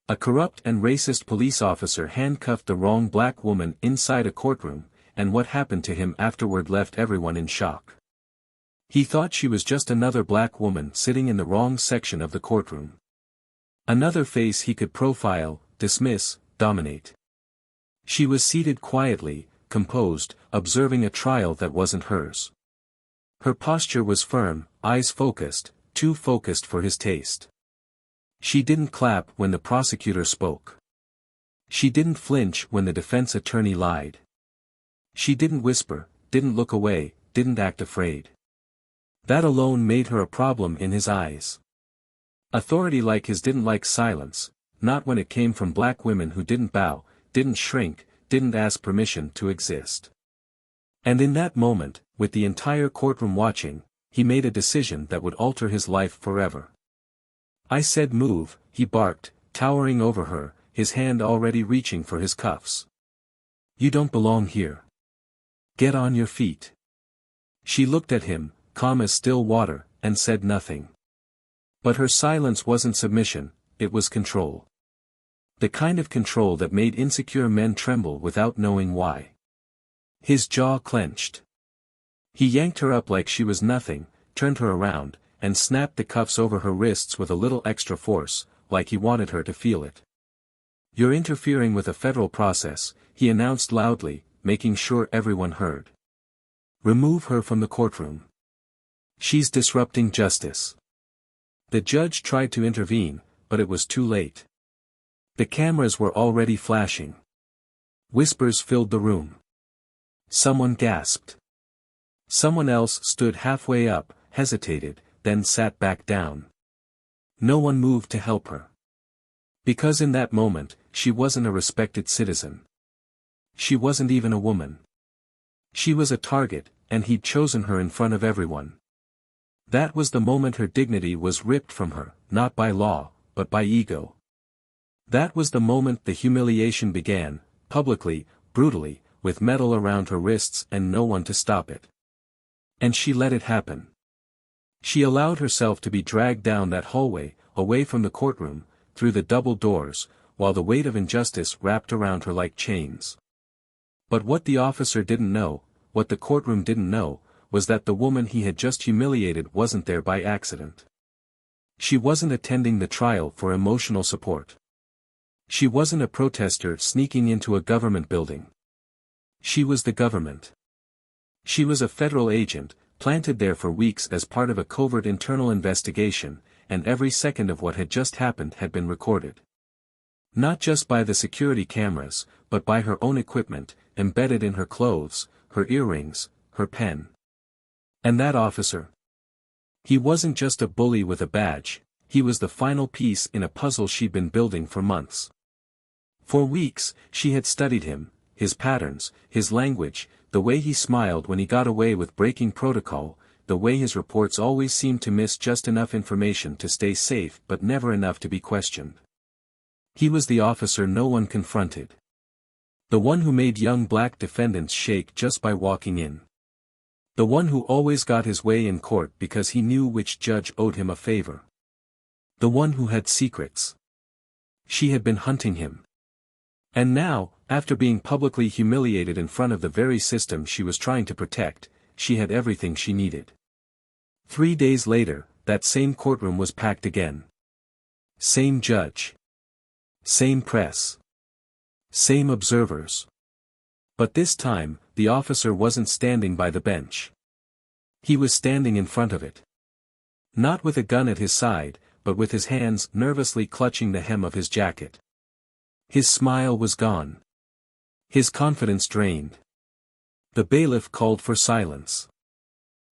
A corrupt and racist police officer handcuffed the wrong black woman inside a courtroom, and what happened to him afterward left everyone in shock. He thought she was just another black woman sitting in the wrong section of the courtroom. Another face he could profile, dismiss, dominate. She was seated quietly, composed, observing a trial that wasn't hers. Her posture was firm, eyes focused, too focused for his taste. She didn't clap when the prosecutor spoke. She didn't flinch when the defense attorney lied. She didn't whisper, didn't look away, didn't act afraid. That alone made her a problem in his eyes. Authority like his didn't like silence, not when it came from black women who didn't bow, didn't shrink, didn't ask permission to exist. And in that moment, with the entire courtroom watching, he made a decision that would alter his life forever. "I said move," he barked, towering over her, his hand already reaching for his cuffs. "You don't belong here. Get on your feet." She looked at him, calm as still water, and said nothing. But her silence wasn't submission, it was control. The kind of control that made insecure men tremble without knowing why. His jaw clenched. He yanked her up like she was nothing, turned her around, and snapped the cuffs over her wrists with a little extra force, like he wanted her to feel it. "You're interfering with a federal process," he announced loudly, making sure everyone heard. "Remove her from the courtroom. She's disrupting justice." The judge tried to intervene, but it was too late. The cameras were already flashing. Whispers filled the room. Someone gasped. Someone else stood halfway up, hesitated, then sat back down. No one moved to help her. Because in that moment, she wasn't a respected citizen. She wasn't even a woman. She was a target, and he'd chosen her in front of everyone. That was the moment her dignity was ripped from her, not by law, but by ego. That was the moment the humiliation began, publicly, brutally, with metal around her wrists and no one to stop it. And she let it happen. She allowed herself to be dragged down that hallway, away from the courtroom, through the double doors, while the weight of injustice wrapped around her like chains. But what the officer didn't know, what the courtroom didn't know, was that the woman he had just humiliated wasn't there by accident. She wasn't attending the trial for emotional support. She wasn't a protester sneaking into a government building. She was the government. She was a federal agent, planted there for weeks as part of a covert internal investigation, and every second of what had just happened had been recorded. Not just by the security cameras, but by her own equipment, embedded in her clothes, her earrings, her pen. And that officer? He wasn't just a bully with a badge, he was the final piece in a puzzle she'd been building for months. For weeks, she had studied him, his patterns, his language, the way he smiled when he got away with breaking protocol, the way his reports always seemed to miss just enough information to stay safe but never enough to be questioned. He was the officer no one confronted. The one who made young black defendants shake just by walking in. The one who always got his way in court because he knew which judge owed him a favor. The one who had secrets. She had been hunting him. And now, after being publicly humiliated in front of the very system she was trying to protect, she had everything she needed. 3 days later, that same courtroom was packed again. Same judge. Same press. Same observers. But this time, the officer wasn't standing by the bench. He was standing in front of it. Not with a gun at his side, but with his hands nervously clutching the hem of his jacket. His smile was gone. His confidence drained. The bailiff called for silence.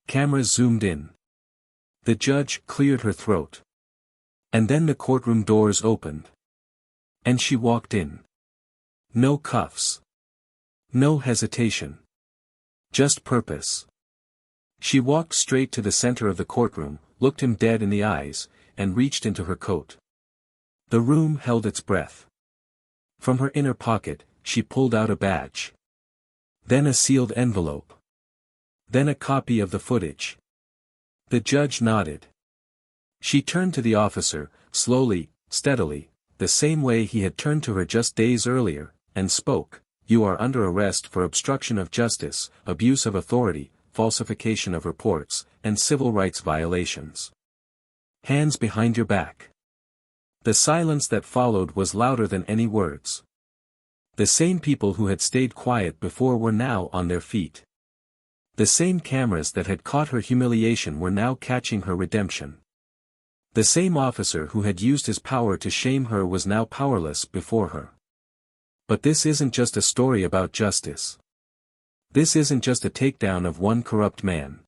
Cameras zoomed in. The judge cleared her throat. And then the courtroom doors opened. And she walked in. No cuffs. No hesitation. Just purpose. She walked straight to the center of the courtroom, looked him dead in the eyes, and reached into her coat. The room held its breath. From her inner pocket, she pulled out a badge. Then a sealed envelope. Then a copy of the footage. The judge nodded. She turned to the officer, slowly, steadily, the same way he had turned to her just days earlier, and spoke, "You are under arrest for obstruction of justice, abuse of authority, falsification of reports, and civil rights violations. Hands behind your back." The silence that followed was louder than any words. The same people who had stayed quiet before were now on their feet. The same cameras that had caught her humiliation were now catching her redemption. The same officer who had used his power to shame her was now powerless before her. But this isn't just a story about justice. This isn't just a takedown of one corrupt man.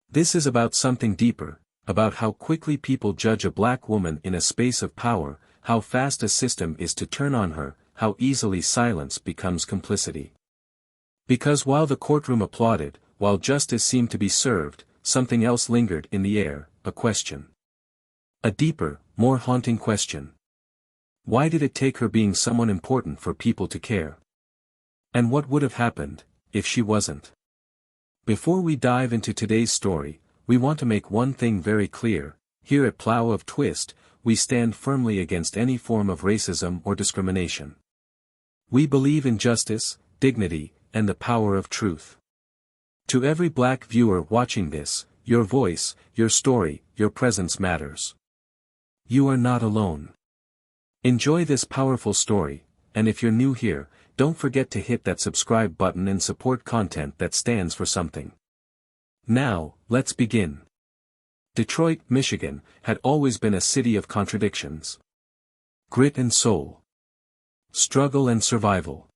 This is about something deeper, about how quickly people judge a black woman in a space of power, how fast a system is to turn on her, how easily silence becomes complicity. Because while the courtroom applauded, while justice seemed to be served, something else lingered in the air, a question. A deeper, more haunting question. Why did it take her being someone important for people to care? And what would have happened, if she wasn't? Before we dive into today's story, we want to make one thing very clear: here at Plow of Twist, we stand firmly against any form of racism or discrimination. We believe in justice, dignity, and the power of truth. To every black viewer watching this, your voice, your story, your presence matters. You are not alone. Enjoy this powerful story, and if you're new here, don't forget to hit that subscribe button and support content that stands for something. Now, let's begin. Detroit, Michigan, had always been a city of contradictions. Grit and soul. Struggle and survival.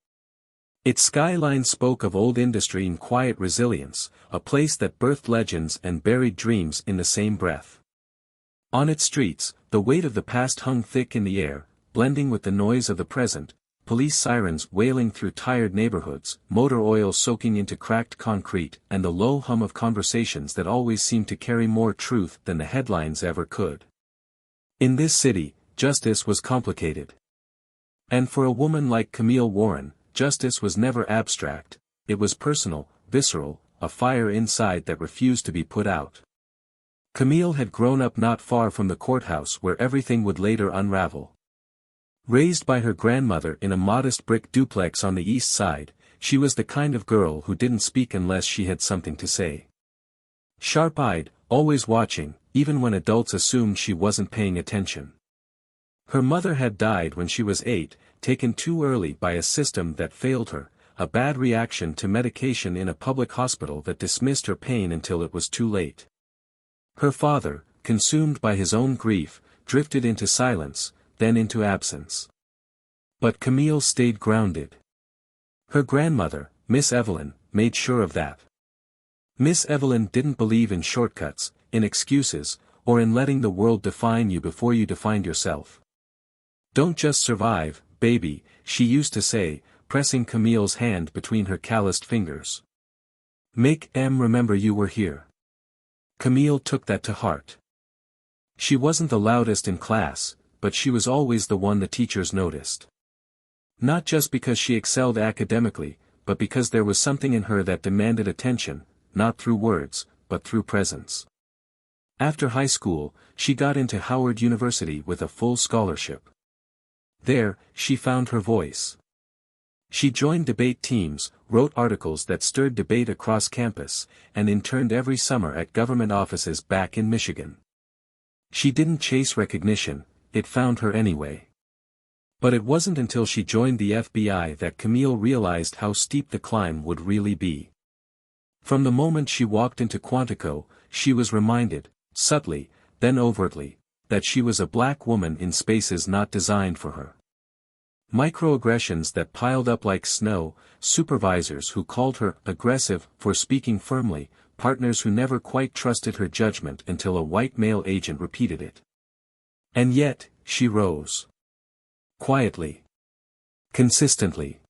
Its skyline spoke of old industry and quiet resilience, a place that birthed legends and buried dreams in the same breath. On its streets, the weight of the past hung thick in the air, blending with the noise of the present, police sirens wailing through tired neighborhoods, motor oil soaking into cracked concrete, and the low hum of conversations that always seemed to carry more truth than the headlines ever could. In this city, justice was complicated. And for a woman like Camille Warren, justice was never abstract, it was personal, visceral, a fire inside that refused to be put out. Camille had grown up not far from the courthouse where everything would later unravel. Raised by her grandmother in a modest brick duplex on the east side, she was the kind of girl who didn't speak unless she had something to say. Sharp-eyed, always watching, even when adults assumed she wasn't paying attention. Her mother had died when she was 8, taken too early by a system that failed her, a bad reaction to medication in a public hospital that dismissed her pain until it was too late. Her father, consumed by his own grief, drifted into silence, then into absence. But Camille stayed grounded. Her grandmother, Miss Evelyn, made sure of that. Miss Evelyn didn't believe in shortcuts, in excuses, or in letting the world define you before you defined yourself. "Don't just survive, baby," she used to say, pressing Camille's hand between her calloused fingers. "Make them remember you were here." Camille took that to heart. She wasn't the loudest in class, but she was always the one the teachers noticed. Not just because she excelled academically, but because there was something in her that demanded attention, not through words, but through presence. After high school, she got into Howard University with a full scholarship. There, she found her voice. She joined debate teams, wrote articles that stirred debate across campus, and interned every summer at government offices back in Michigan. She didn't chase recognition, it found her anyway. But it wasn't until she joined the FBI that Camille realized how steep the climb would really be. From the moment she walked into Quantico, she was reminded, subtly, then overtly, that she was a black woman in spaces not designed for her. Microaggressions that piled up like snow, supervisors who called her aggressive for speaking firmly, partners who never quite trusted her judgment until a white male agent repeated it. And yet, she rose. Quietly. Consistently.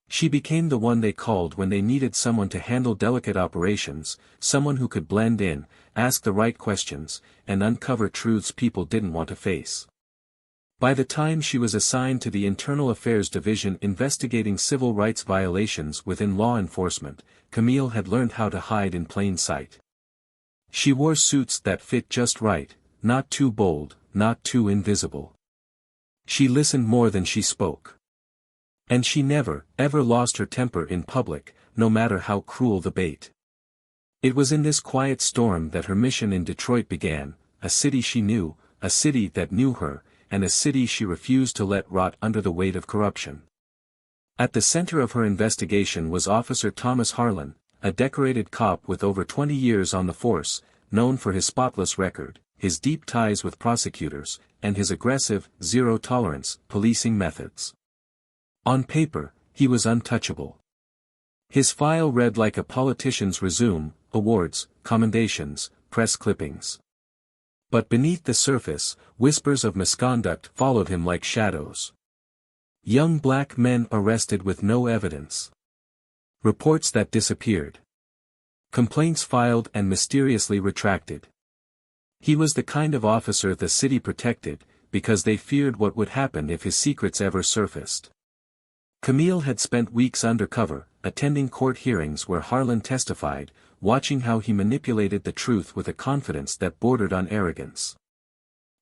She became the one they called when they needed someone to handle delicate operations, someone who could blend in, ask the right questions, and uncover truths people didn't want to face. By the time she was assigned to the Internal Affairs Division investigating civil rights violations within law enforcement, Camille had learned how to hide in plain sight. She wore suits that fit just right, not too bold, not too invisible. She listened more than she spoke. And she never, ever lost her temper in public, no matter how cruel the bait. It was in this quiet storm that her mission in Detroit began, a city she knew, a city that knew her, and a city she refused to let rot under the weight of corruption. At the center of her investigation was Officer Thomas Harlan, a decorated cop with over 20 years on the force, known for his spotless record, his deep ties with prosecutors, and his aggressive, zero-tolerance, policing methods. On paper, he was untouchable. His file read like a politician's resume, awards, commendations, press clippings. But beneath the surface, whispers of misconduct followed him like shadows. Young black men arrested with no evidence. Reports that disappeared. Complaints filed and mysteriously retracted. He was the kind of officer the city protected, because they feared what would happen if his secrets ever surfaced. Camille had spent weeks undercover, attending court hearings where Harlan testified, watching how he manipulated the truth with a confidence that bordered on arrogance.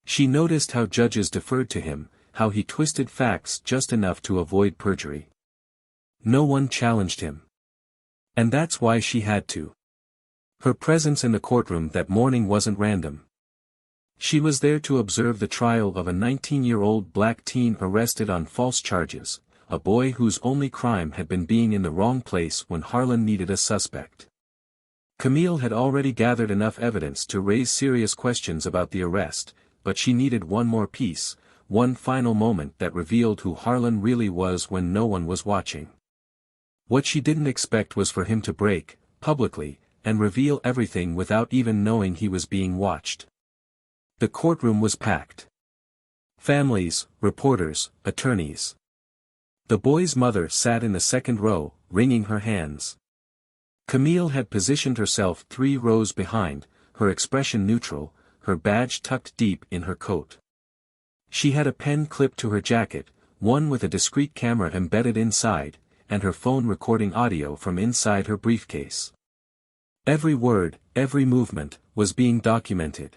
She noticed how judges deferred to him, how he twisted facts just enough to avoid perjury. No one challenged him. And that's why she had to. Her presence in the courtroom that morning wasn't random. She was there to observe the trial of a 19-year-old black teen arrested on false charges, a boy whose only crime had been being in the wrong place when Harlan needed a suspect. Camille had already gathered enough evidence to raise serious questions about the arrest, but she needed one more piece, one final moment that revealed who Harlan really was when no one was watching. What she didn't expect was for him to break, publicly, and reveal everything without even knowing he was being watched. The courtroom was packed. Families, reporters, attorneys. The boy's mother sat in the second row, wringing her hands. Camille had positioned herself 3 rows behind, her expression neutral, her badge tucked deep in her coat. She had a pen clipped to her jacket, one with a discreet camera embedded inside, and her phone recording audio from inside her briefcase. Every word, every movement, was being documented.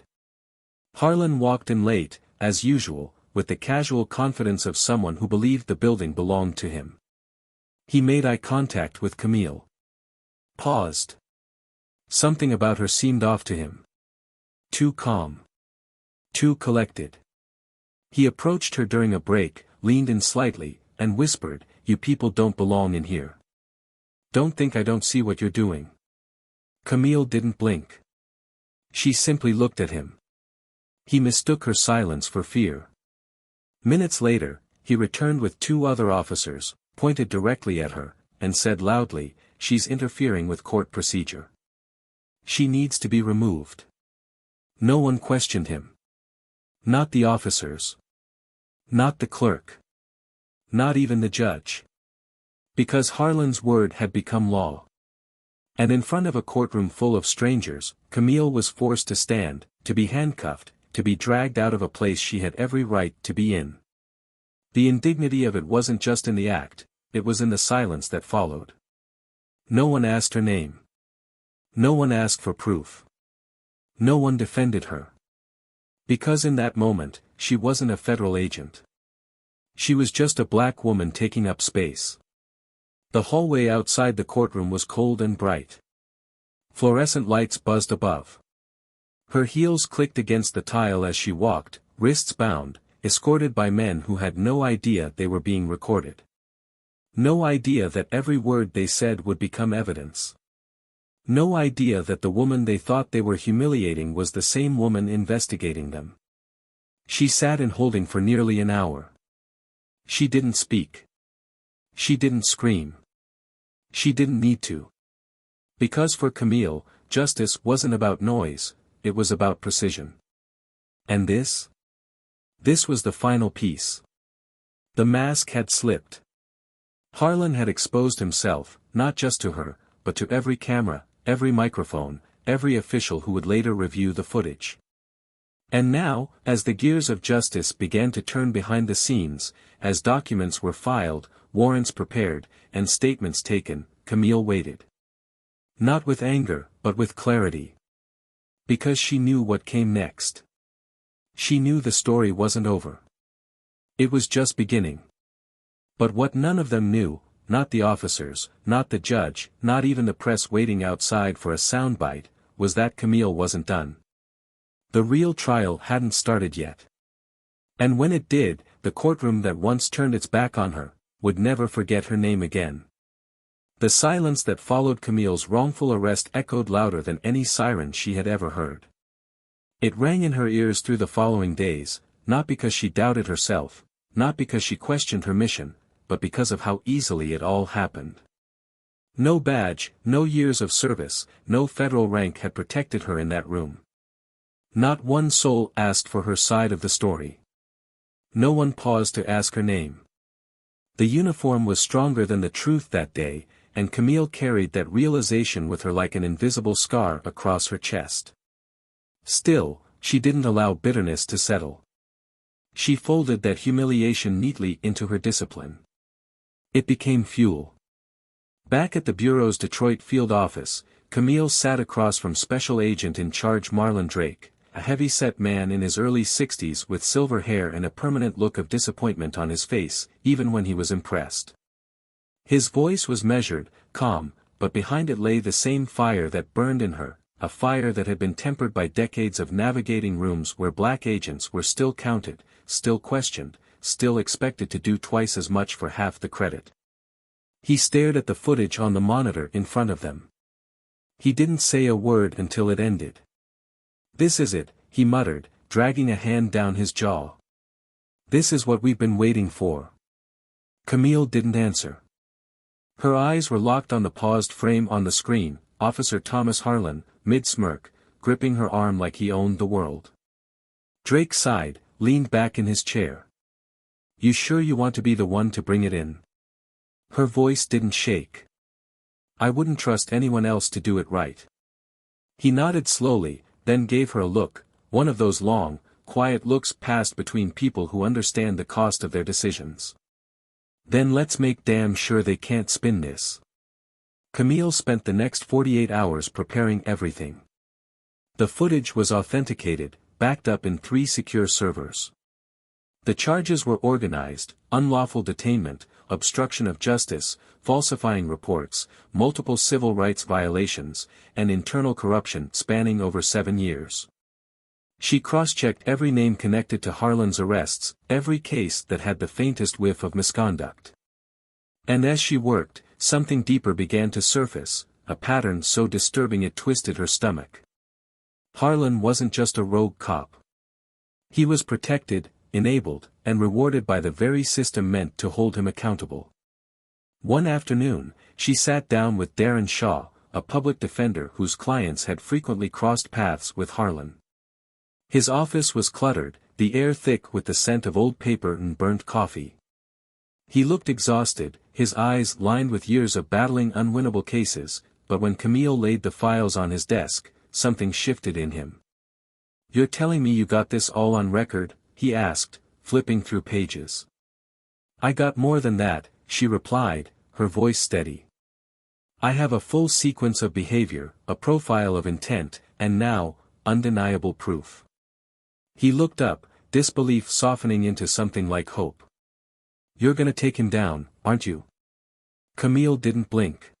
Harlan walked in late, as usual, with the casual confidence of someone who believed the building belonged to him. He made eye contact with Camille. Paused. Something about her seemed off to him. Too calm. Too collected. He approached her during a break, leaned in slightly, and whispered, "You people don't belong in here. Don't think I don't see what you're doing." Camille didn't blink. She simply looked at him. He mistook her silence for fear. Minutes later, he returned with 2 other officers, pointed directly at her, and said loudly, "She's interfering with court procedure. She needs to be removed." No one questioned him. Not the officers. Not the clerk. Not even the judge. Because Harlan's word had become law. And in front of a courtroom full of strangers, Camille was forced to stand, to be handcuffed, to be dragged out of a place she had every right to be in. The indignity of it wasn't just in the act, it was in the silence that followed. No one asked her name. No one asked for proof. No one defended her. Because in that moment, she wasn't a federal agent. She was just a black woman taking up space. The hallway outside the courtroom was cold and bright. Fluorescent lights buzzed above. Her heels clicked against the tile as she walked, wrists bound, escorted by men who had no idea they were being recorded. No idea that every word they said would become evidence. No idea that the woman they thought they were humiliating was the same woman investigating them. She sat in holding for nearly an hour. She didn't speak. She didn't scream. She didn't need to. Because for Camille, justice wasn't about noise, it was about precision. And this? This was the final piece. The mask had slipped. Harlan had exposed himself, not just to her, but to every camera, every microphone, every official who would later review the footage. And now, as the gears of justice began to turn behind the scenes, as documents were filed, warrants prepared, and statements taken, Camille waited. Not with anger, but with clarity. Because she knew what came next. She knew the story wasn't over. It was just beginning. But what none of them knew, not the officers, not the judge, not even the press waiting outside for a soundbite, was that Camille wasn't done. The real trial hadn't started yet. And when it did, the courtroom that once turned its back on her, would never forget her name again. The silence that followed Camille's wrongful arrest echoed louder than any siren she had ever heard. It rang in her ears through the following days, not because she doubted herself, not because she questioned her mission, but because of how easily it all happened. No badge, no years of service, no federal rank had protected her in that room. Not one soul asked for her side of the story. No one paused to ask her name. The uniform was stronger than the truth that day, and Camille carried that realization with her like an invisible scar across her chest. Still, she didn't allow bitterness to settle. She folded that humiliation neatly into her discipline. It became fuel. Back at the Bureau's Detroit field office, Camille sat across from Special Agent in Charge Marlon Drake, a heavy-set man in his early 60s with silver hair and a permanent look of disappointment on his face, even when he was impressed. His voice was measured, calm, but behind it lay the same fire that burned in her, a fire that had been tempered by decades of navigating rooms where black agents were still counted, still questioned, still expected to do twice as much for half the credit. He stared at the footage on the monitor in front of them. He didn't say a word until it ended. "This is it," he muttered, dragging a hand down his jaw. "This is what we've been waiting for." Camille didn't answer. Her eyes were locked on the paused frame on the screen, Officer Thomas Harlan, mid-smirk, gripping her arm like he owned the world. Drake sighed, leaned back in his chair. "You sure you want to be the one to bring it in?" Her voice didn't shake. "I wouldn't trust anyone else to do it right." He nodded slowly, then gave her a look, one of those long, quiet looks passed between people who understand the cost of their decisions. "Then let's make damn sure they can't spin this." Camille spent the next 48 hours preparing everything. The footage was authenticated, backed up in 3 secure servers. The charges were organized: unlawful detainment, obstruction of justice, falsifying reports, multiple civil rights violations, and internal corruption spanning over 7 years. She cross-checked every name connected to Harlan's arrests, every case that had the faintest whiff of misconduct. And as she worked, something deeper began to surface, a pattern so disturbing it twisted her stomach. Harlan wasn't just a rogue cop. He was protected, enabled, and rewarded by the very system meant to hold him accountable. One afternoon, she sat down with Darren Shaw, a public defender whose clients had frequently crossed paths with Harlan. His office was cluttered, the air thick with the scent of old paper and burnt coffee. He looked exhausted, his eyes lined with years of battling unwinnable cases, but when Camille laid the files on his desk, something shifted in him. "You're telling me you got this all on record?" he asked, flipping through pages. "I got more than that," she replied, her voice steady. "I have a full sequence of behavior, a profile of intent, and now, undeniable proof." He looked up, disbelief softening into something like hope. "You're gonna take him down, aren't you?" Camille didn't blink.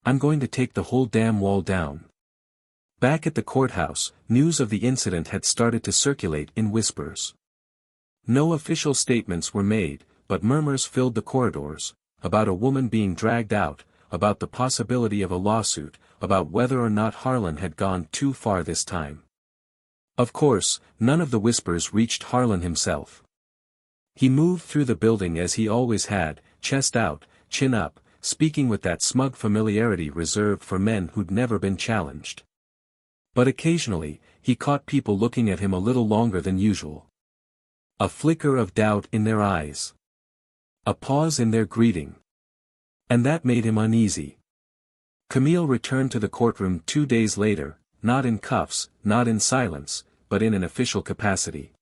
"I'm going to take the whole damn wall down." Back at the courthouse, news of the incident had started to circulate in whispers. No official statements were made, but murmurs filled the corridors, about a woman being dragged out, about the possibility of a lawsuit, about whether or not Harlan had gone too far this time. Of course, none of the whispers reached Harlan himself. He moved through the building as he always had, chest out, chin up, speaking with that smug familiarity reserved for men who'd never been challenged. But occasionally, he caught people looking at him a little longer than usual. A flicker of doubt in their eyes. A pause in their greeting. And that made him uneasy. Camille returned to the courtroom 2 days later, not in cuffs, not in silence, but in an official capacity.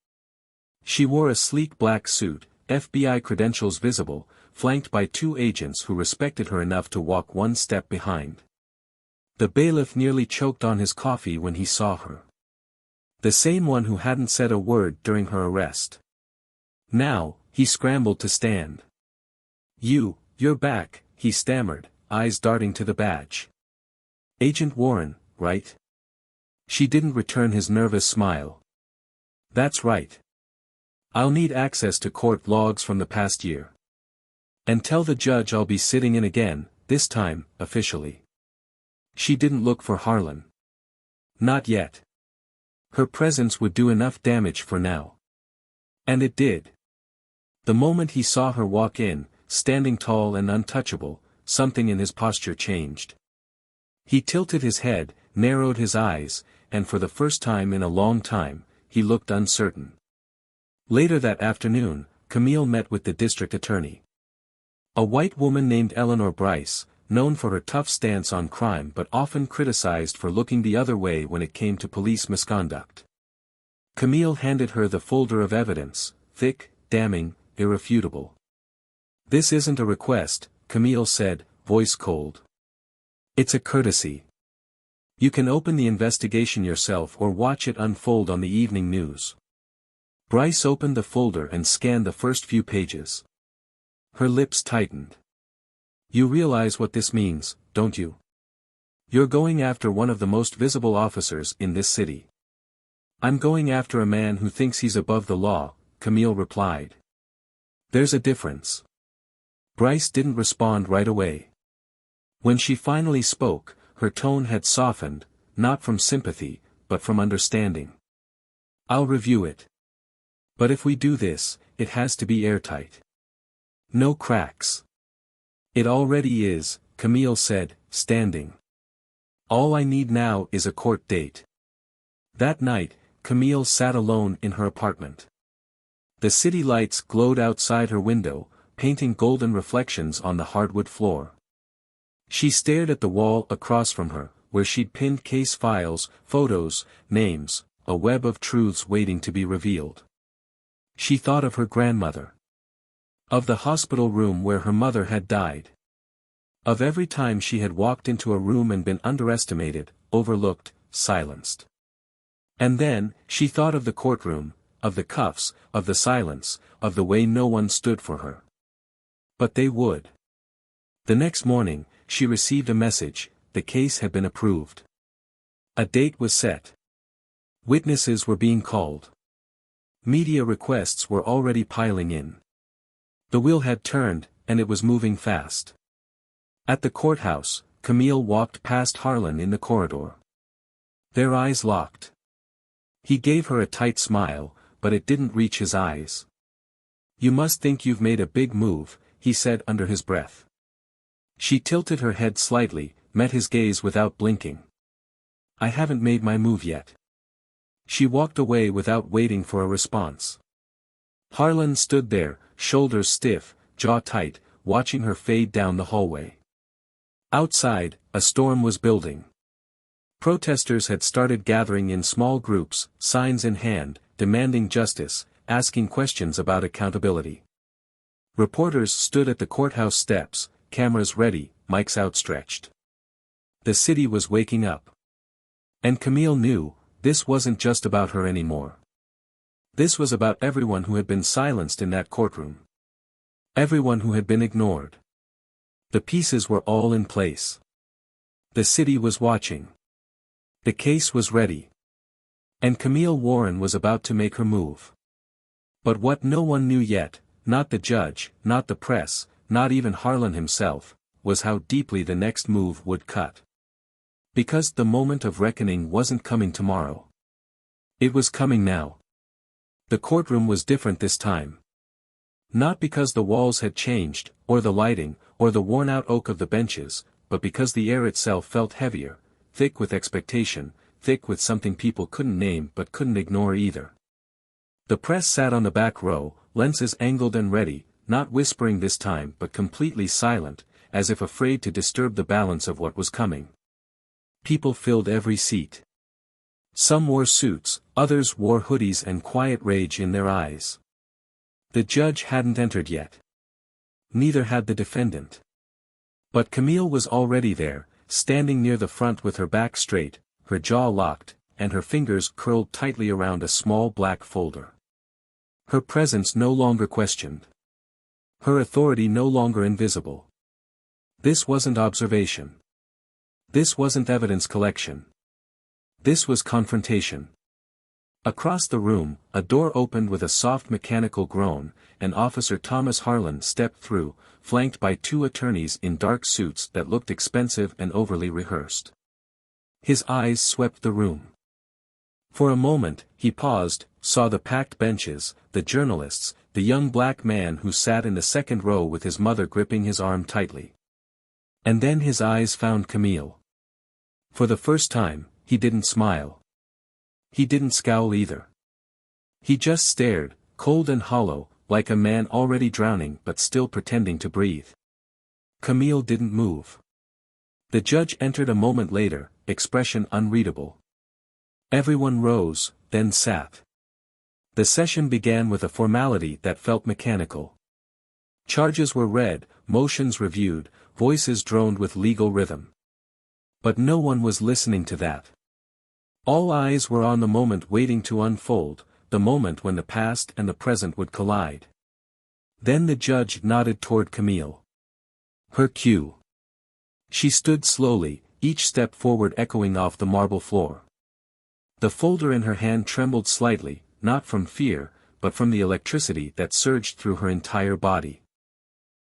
She wore a sleek black suit, FBI credentials visible, flanked by 2 agents who respected her enough to walk 1 step behind. The bailiff nearly choked on his coffee when he saw her. The same one who hadn't said a word during her arrest. Now, He scrambled to stand. You're back, he stammered, eyes darting to the badge. Agent Warren, right? She didn't return his nervous smile. That's right. I'll need access to court logs from the past year. And tell the judge I'll be sitting in again, this time, officially. She didn't look for Harlan. Not yet. Her presence would do enough damage for now. And it did. The moment he saw her walk in, standing tall and untouchable, something in his posture changed. He tilted his head, narrowed his eyes, and for the first time in a long time, he looked uncertain. Later that afternoon, Camille met with the district attorney. A white woman named Eleanor Bryce, known for her tough stance on crime but often criticized for looking the other way when it came to police misconduct. Camille handed her the folder of evidence, thick, damning, irrefutable. This isn't a request, Camille said, voice cold. It's a courtesy. You can open the investigation yourself or watch it unfold on the evening news. Bryce opened the folder and scanned the first few pages. Her lips tightened. You realize what this means, don't you? You're going after one of the most visible officers in this city. I'm going after a man who thinks he's above the law, Camille replied. There's a difference. Bryce didn't respond right away. When she finally spoke, her tone had softened, not from sympathy, but from understanding. I'll review it. But if we do this, it has to be airtight. No cracks. It already is, Camille said, standing. All I need now is a court date. That night, Camille sat alone in her apartment. The city lights glowed outside her window, painting golden reflections on the hardwood floor. She stared at the wall across from her, where she'd pinned case files, photos, names, a web of truths waiting to be revealed. She thought of her grandmother. Of the hospital room where her mother had died. Of every time she had walked into a room and been underestimated, overlooked, silenced. And then, she thought of the courtroom, of the cuffs, of the silence, of the way no one stood for her. But they would. The next morning, she received a message, the case had been approved. A date was set. Witnesses were being called. Media requests were already piling in. The wheel had turned, and it was moving fast. At the courthouse, Camille walked past Harlan in the corridor. Their eyes locked. He gave her a tight smile, but it didn't reach his eyes. You must think you've made a big move, he said under his breath. She tilted her head slightly, met his gaze without blinking. I haven't made my move yet. She walked away without waiting for a response. Harlan stood there, shoulders stiff, jaw tight, watching her fade down the hallway. Outside, a storm was building. Protesters had started gathering in small groups, signs in hand, demanding justice, asking questions about accountability. Reporters stood at the courthouse steps, cameras ready, mics outstretched. The city was waking up. And Camille knew, this wasn't just about her anymore. This was about everyone who had been silenced in that courtroom. Everyone who had been ignored. The pieces were all in place. The city was watching. The case was ready. And Camille Warren was about to make her move. But what no one knew yet, not the judge, not the press, not even Harlan himself, was how deeply the next move would cut. Because the moment of reckoning wasn't coming tomorrow. It was coming now. The courtroom was different this time. Not because the walls had changed, or the lighting, or the worn-out oak of the benches, but because the air itself felt heavier, thick with expectation, thick with something people couldn't name but couldn't ignore either. The press sat on the back row, lenses angled and ready, not whispering this time but completely silent, as if afraid to disturb the balance of what was coming. People filled every seat. Some wore suits, others wore hoodies and quiet rage in their eyes. The judge hadn't entered yet. Neither had the defendant. But Camille was already there, standing near the front with her back straight, her jaw locked, and her fingers curled tightly around a small black folder. Her presence no longer questioned. Her authority no longer invisible. This wasn't observation. This wasn't evidence collection. This was confrontation. Across the room, a door opened with a soft mechanical groan, and Officer Thomas Harlan stepped through, flanked by two attorneys in dark suits that looked expensive and overly rehearsed. His eyes swept the room. For a moment, he paused, saw the packed benches, the journalists, the young black man who sat in the second row with his mother gripping his arm tightly. And then his eyes found Camille. For the first time, he didn't smile. He didn't scowl either. He just stared, cold and hollow, like a man already drowning but still pretending to breathe. Camille didn't move. The judge entered a moment later, expression unreadable. Everyone rose, then sat. The session began with a formality that felt mechanical. Charges were read, motions reviewed, voices droned with legal rhythm. But no one was listening to that. All eyes were on the moment waiting to unfold, the moment when the past and the present would collide. Then the judge nodded toward Camille. Her cue. She stood slowly, each step forward echoing off the marble floor. The folder in her hand trembled slightly, not from fear, but from the electricity that surged through her entire body.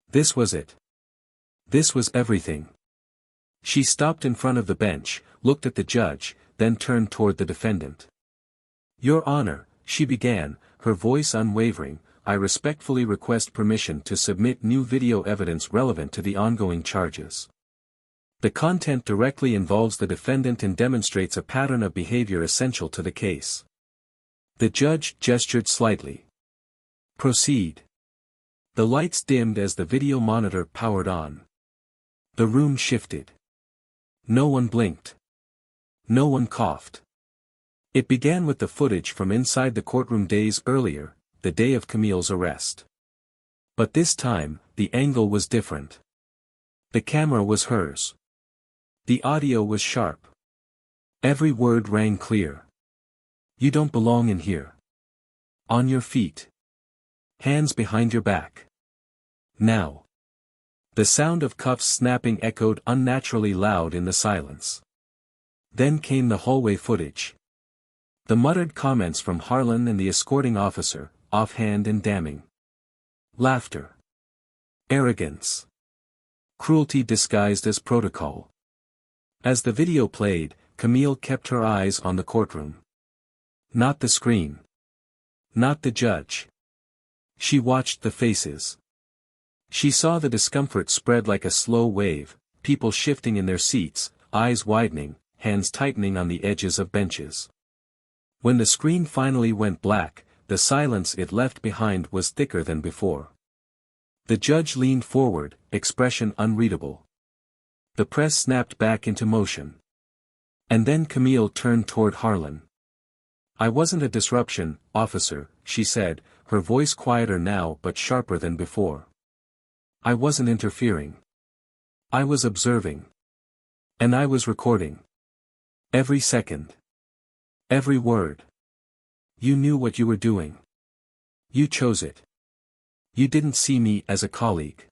This was it. This was everything. She stopped in front of the bench, looked at the judge, then turned toward the defendant. Your Honor, she began, her voice unwavering, I respectfully request permission to submit new video evidence relevant to the ongoing charges. The content directly involves the defendant and demonstrates a pattern of behavior essential to the case. The judge gestured slightly. Proceed. The lights dimmed as the video monitor powered on. The room shifted. No one blinked. No one coughed. It began with the footage from inside the courtroom days earlier, the day of Camille's arrest. But this time, the angle was different. The camera was hers. The audio was sharp. Every word rang clear. You don't belong in here. On your feet. Hands behind your back. Now. The sound of cuffs snapping echoed unnaturally loud in the silence. Then came the hallway footage. The muttered comments from Harlan and the escorting officer, offhand and damning. Laughter. Arrogance. Cruelty disguised as protocol. As the video played, Camille kept her eyes on the courtroom. Not the screen. Not the judge. She watched the faces. She saw the discomfort spread like a slow wave, people shifting in their seats, eyes widening, hands tightening on the edges of benches. When the screen finally went black, the silence it left behind was thicker than before. The judge leaned forward, expression unreadable. The press snapped back into motion. And then Camille turned toward Harlan. I wasn't a disruption, officer, she said, her voice quieter now but sharper than before. I wasn't interfering. I was observing. And I was recording. Every second. Every word. You knew what you were doing. You chose it. You didn't see me as a colleague.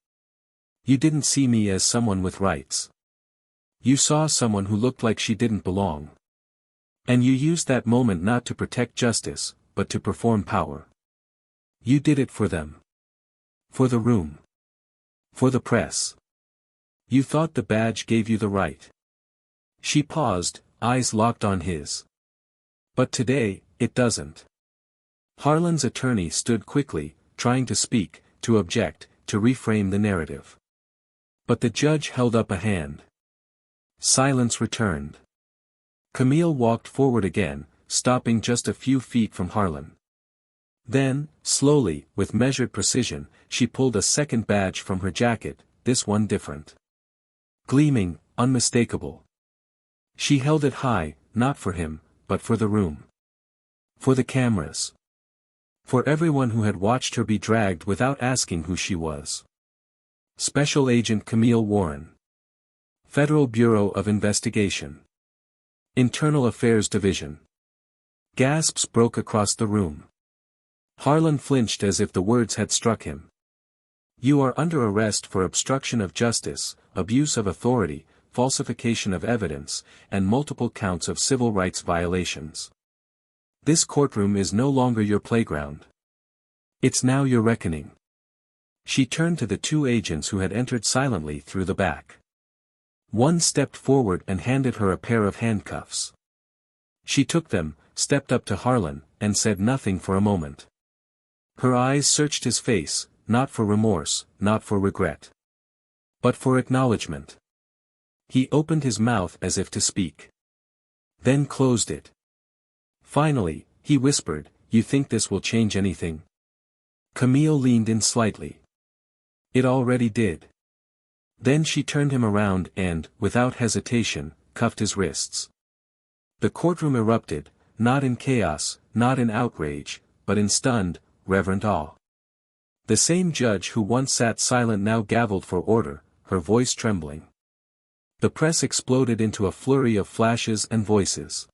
You didn't see me as someone with rights. You saw someone who looked like she didn't belong. And you used that moment not to protect justice, but to perform power. You did it for them. For the room. For the press. You thought the badge gave you the right. She paused, eyes locked on his. But today, it doesn't. Harlan's attorney stood quickly, trying to speak, to object, to reframe the narrative. But the judge held up a hand. Silence returned. Camille walked forward again, stopping just a few feet from Harlan. Then, slowly, with measured precision, she pulled a second badge from her jacket, this one different. Gleaming, unmistakable. She held it high, not for him, but for the room. For the cameras. For everyone who had watched her be dragged without asking who she was. Special Agent Camille Warren. Federal Bureau of Investigation. Internal Affairs Division. Gasps broke across the room. Harlan flinched as if the words had struck him. You are under arrest for obstruction of justice, abuse of authority, falsification of evidence, and multiple counts of civil rights violations. This courtroom is no longer your playground. It's now your reckoning. She turned to the two agents who had entered silently through the back. One stepped forward and handed her a pair of handcuffs. She took them, stepped up to Harlan, and said nothing for a moment. Her eyes searched his face, not for remorse, not for regret, but for acknowledgement. He opened his mouth as if to speak, then closed it. Finally, he whispered, "You think this will change anything?" Camille leaned in slightly. It already did. Then she turned him around and, without hesitation, cuffed his wrists. The courtroom erupted, not in chaos, not in outrage, but in stunned, reverent awe. The same judge who once sat silent now gavelled for order, her voice trembling. The press exploded into a flurry of flashes and voices.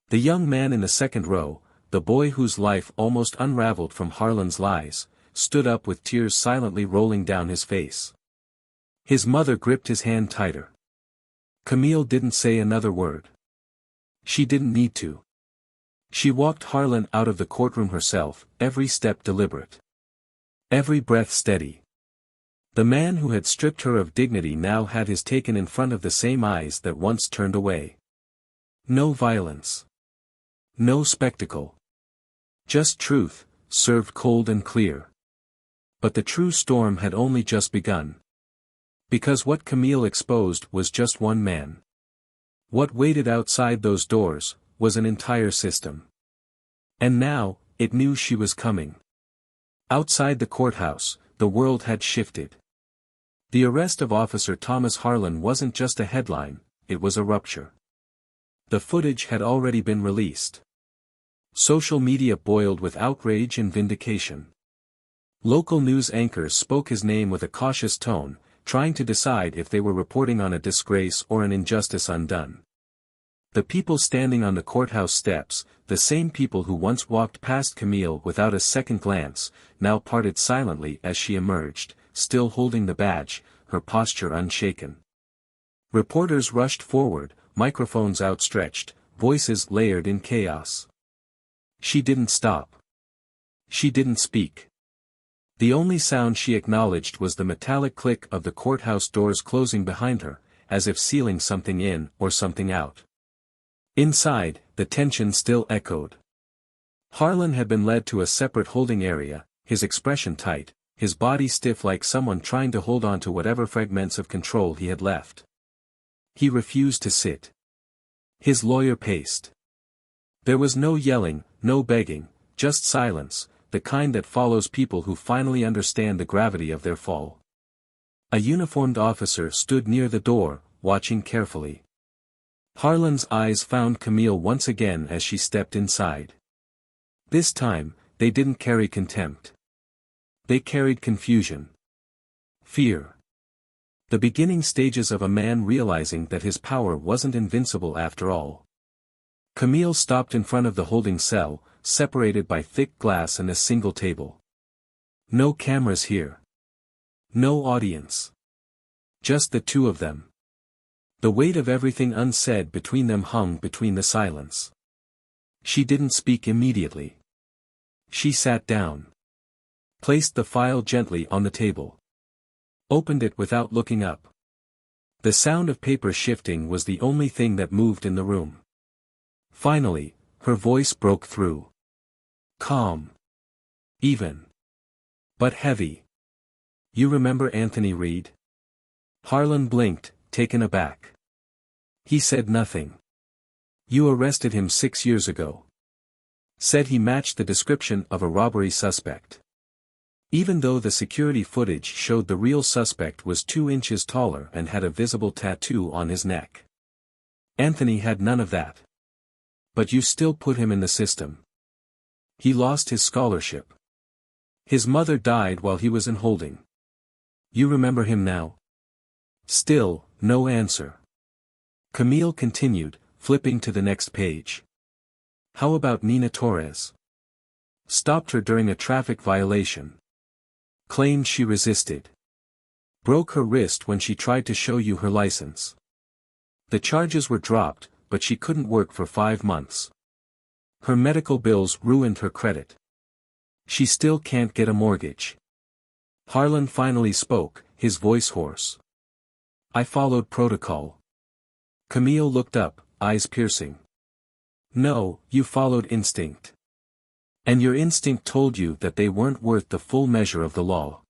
The young man in the second row, the boy whose life almost unraveled from Harlan's lies, stood up with tears silently rolling down his face. His mother gripped his hand tighter. Camille didn't say another word. She didn't need to. She walked Harlan out of the courtroom herself, every step deliberate, every breath steady. The man who had stripped her of dignity now had his taken in front of the same eyes that once turned away. No violence. No spectacle. Just truth, served cold and clear. But the true storm had only just begun. Because what Camille exposed was just one man. What waited outside those doors was an entire system. And now, it knew she was coming. Outside the courthouse, the world had shifted. The arrest of Officer Thomas Harlan wasn't just a headline, it was a rupture. The footage had already been released. Social media boiled with outrage and vindication. Local news anchors spoke his name with a cautious tone, trying to decide if they were reporting on a disgrace or an injustice undone. The people standing on the courthouse steps, the same people who once walked past Camille without a second glance, now parted silently as she emerged, still holding the badge, her posture unshaken. Reporters rushed forward, microphones outstretched, voices layered in chaos. She didn't stop. She didn't speak. The only sound she acknowledged was the metallic click of the courthouse doors closing behind her, as if sealing something in or something out. Inside, the tension still echoed. Harlan had been led to a separate holding area, his expression tight, his body stiff like someone trying to hold on to whatever fragments of control he had left. He refused to sit. His lawyer paced. There was no yelling, no begging, just silence, the kind that follows people who finally understand the gravity of their fall. A uniformed officer stood near the door, watching carefully. Harlan's eyes found Camille once again as she stepped inside. This time, they didn't carry contempt. They carried confusion. Fear. The beginning stages of a man realizing that his power wasn't invincible after all. Camille stopped in front of the holding cell, separated by thick glass and a single table. No cameras here. No audience. Just the two of them. The weight of everything unsaid between them hung between the silence. She didn't speak immediately. She sat down. Placed the file gently on the table. Opened it without looking up. The sound of paper shifting was the only thing that moved in the room. Finally, her voice broke through. Calm. Even. But heavy. You remember Anthony Reed? Harlan blinked, taken aback. He said nothing. You arrested him 6 years ago. Said he matched the description of a robbery suspect. Even though the security footage showed the real suspect was 2 inches taller and had a visible tattoo on his neck. Anthony had none of that. But you still put him in the system. He lost his scholarship. His mother died while he was in holding. You remember him now? Still, no answer. Camille continued, flipping to the next page. How about Nina Torres? Stopped her during a traffic violation. Claimed she resisted. Broke her wrist when she tried to show you her license. The charges were dropped, but she couldn't work for 5 months. Her medical bills ruined her credit. She still can't get a mortgage. Harlan finally spoke, his voice hoarse. I followed protocol. Camille looked up, eyes piercing. No, you followed instinct. And your instinct told you that they weren't worth the full measure of the law.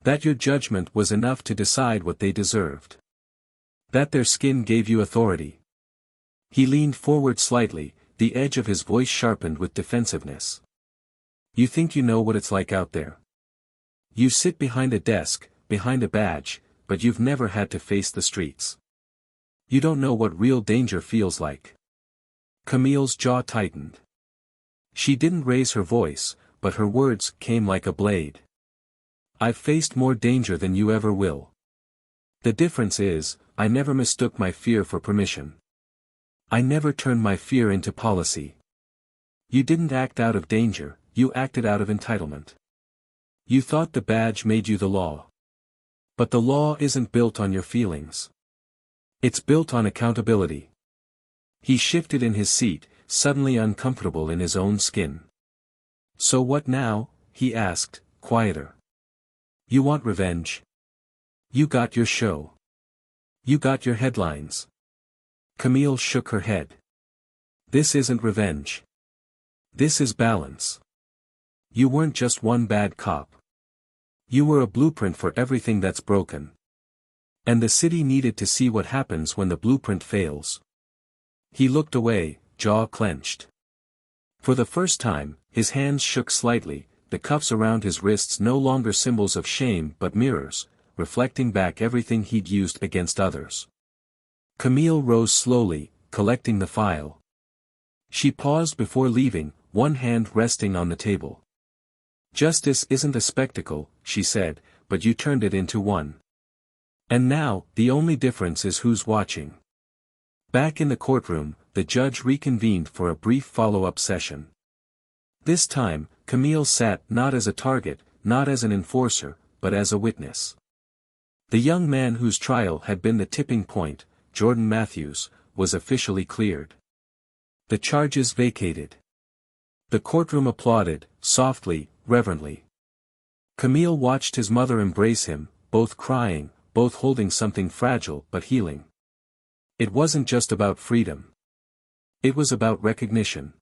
That your judgment was enough to decide what they deserved. That their skin gave you authority. He leaned forward slightly, the edge of his voice sharpened with defensiveness. You think you know what it's like out there. You sit behind a desk, behind a badge, but you've never had to face the streets. You don't know what real danger feels like. Camille's jaw tightened. She didn't raise her voice, but her words came like a blade. I've faced more danger than you ever will. The difference is, I never mistook my fear for permission. I never turned my fear into policy. You didn't act out of danger, you acted out of entitlement. You thought the badge made you the law. But the law isn't built on your feelings. It's built on accountability. He shifted in his seat, suddenly uncomfortable in his own skin. So what now? He asked, quieter. You want revenge? You got your show. You got your headlines. Camille shook her head. This isn't revenge. This is balance. You weren't just one bad cop. You were a blueprint for everything that's broken. And the city needed to see what happens when the blueprint fails. He looked away, jaw clenched. For the first time, his hands shook slightly, the cuffs around his wrists no longer symbols of shame but mirrors, reflecting back everything he'd used against others. Camille rose slowly, collecting the file. She paused before leaving, one hand resting on the table. Justice isn't a spectacle, she said, but you turned it into one. And now, the only difference is who's watching. Back in the courtroom, the judge reconvened for a brief follow-up session. This time, Camille sat not as a target, not as an enforcer, but as a witness. The young man whose trial had been the tipping point, Jordan Matthews, was officially cleared. The charges vacated. The courtroom applauded, softly, reverently. Camille watched his mother embrace him, both crying, both holding something fragile but healing. It wasn't just about freedom. It was about recognition.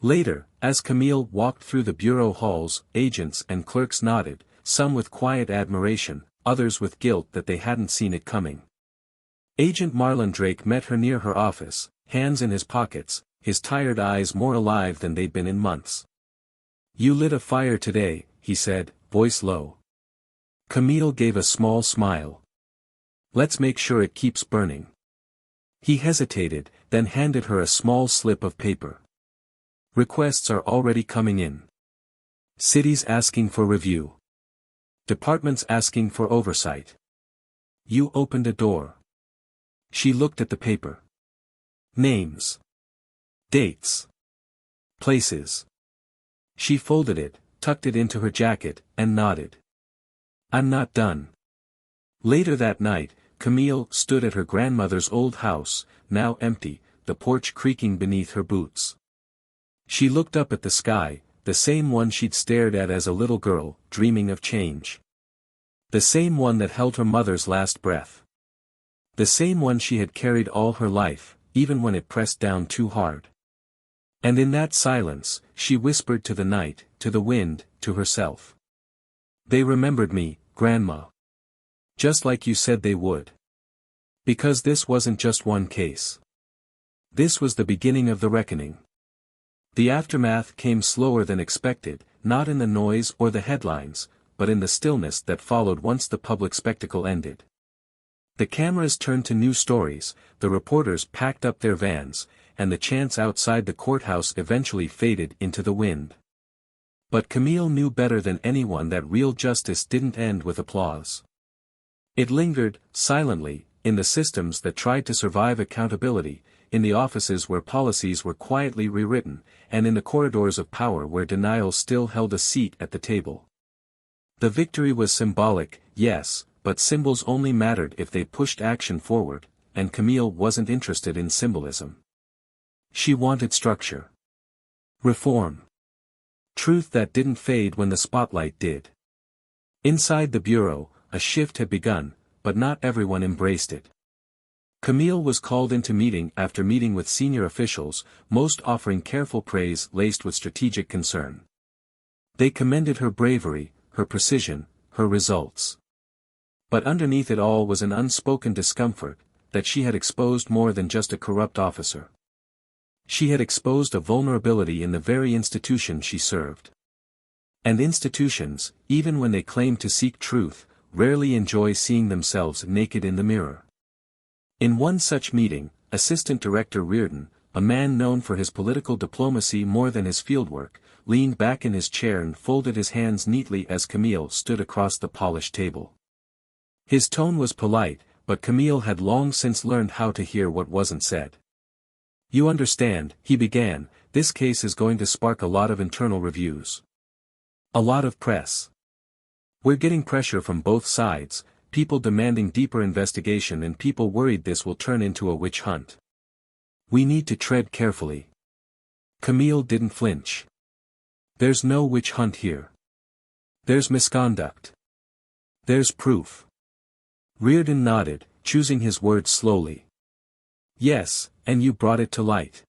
Later, as Camille walked through the bureau halls, agents and clerks nodded, some with quiet admiration, others with guilt that they hadn't seen it coming. Agent Marlon Drake met her near her office, hands in his pockets, his tired eyes more alive than they'd been in months. You lit a fire today, he said, voice low. Camille gave a small smile. Let's make sure it keeps burning. He hesitated, then handed her a small slip of paper. Requests are already coming in. Cities asking for review. Departments asking for oversight. You opened a door. She looked at the paper. Names. Dates. Places. She folded it, tucked it into her jacket, and nodded. I'm not done. Later that night, Camille stood at her grandmother's old house, now empty, the porch creaking beneath her boots. She looked up at the sky, the same one she'd stared at as a little girl, dreaming of change. The same one that held her mother's last breath. The same one she had carried all her life, even when it pressed down too hard. And in that silence, she whispered to the night, to the wind, to herself. They remembered me, Grandma. Just like you said they would. Because this wasn't just one case. This was the beginning of the reckoning. The aftermath came slower than expected, not in the noise or the headlines, but in the stillness that followed once the public spectacle ended. The cameras turned to new stories, the reporters packed up their vans, and the chants outside the courthouse eventually faded into the wind. But Camille knew better than anyone that real justice didn't end with applause. It lingered, silently, in the systems that tried to survive accountability, in the offices where policies were quietly rewritten, and in the corridors of power where denial still held a seat at the table. The victory was symbolic, yes, but symbols only mattered if they pushed action forward, and Camille wasn't interested in symbolism. She wanted structure. Reform. Truth that didn't fade when the spotlight did. Inside the bureau, a shift had begun, but not everyone embraced it. Camille was called into meeting after meeting with senior officials, most offering careful praise laced with strategic concern. They commended her bravery, her precision, her results. But underneath it all was an unspoken discomfort, that she had exposed more than just a corrupt officer. She had exposed a vulnerability in the very institution she served. And institutions, even when they claim to seek truth, rarely enjoy seeing themselves naked in the mirror. In one such meeting, Assistant Director Reardon, a man known for his political diplomacy more than his fieldwork, leaned back in his chair and folded his hands neatly as Camille stood across the polished table. His tone was polite, but Camille had long since learned how to hear what wasn't said. "You understand," he began, "this case is going to spark a lot of internal reviews. A lot of press. We're getting pressure from both sides, people demanding deeper investigation and people worried this will turn into a witch hunt. We need to tread carefully." Camille didn't flinch. "There's no witch hunt here. There's misconduct. There's proof." Reardon nodded, choosing his words slowly. "Yes, and you brought it to light.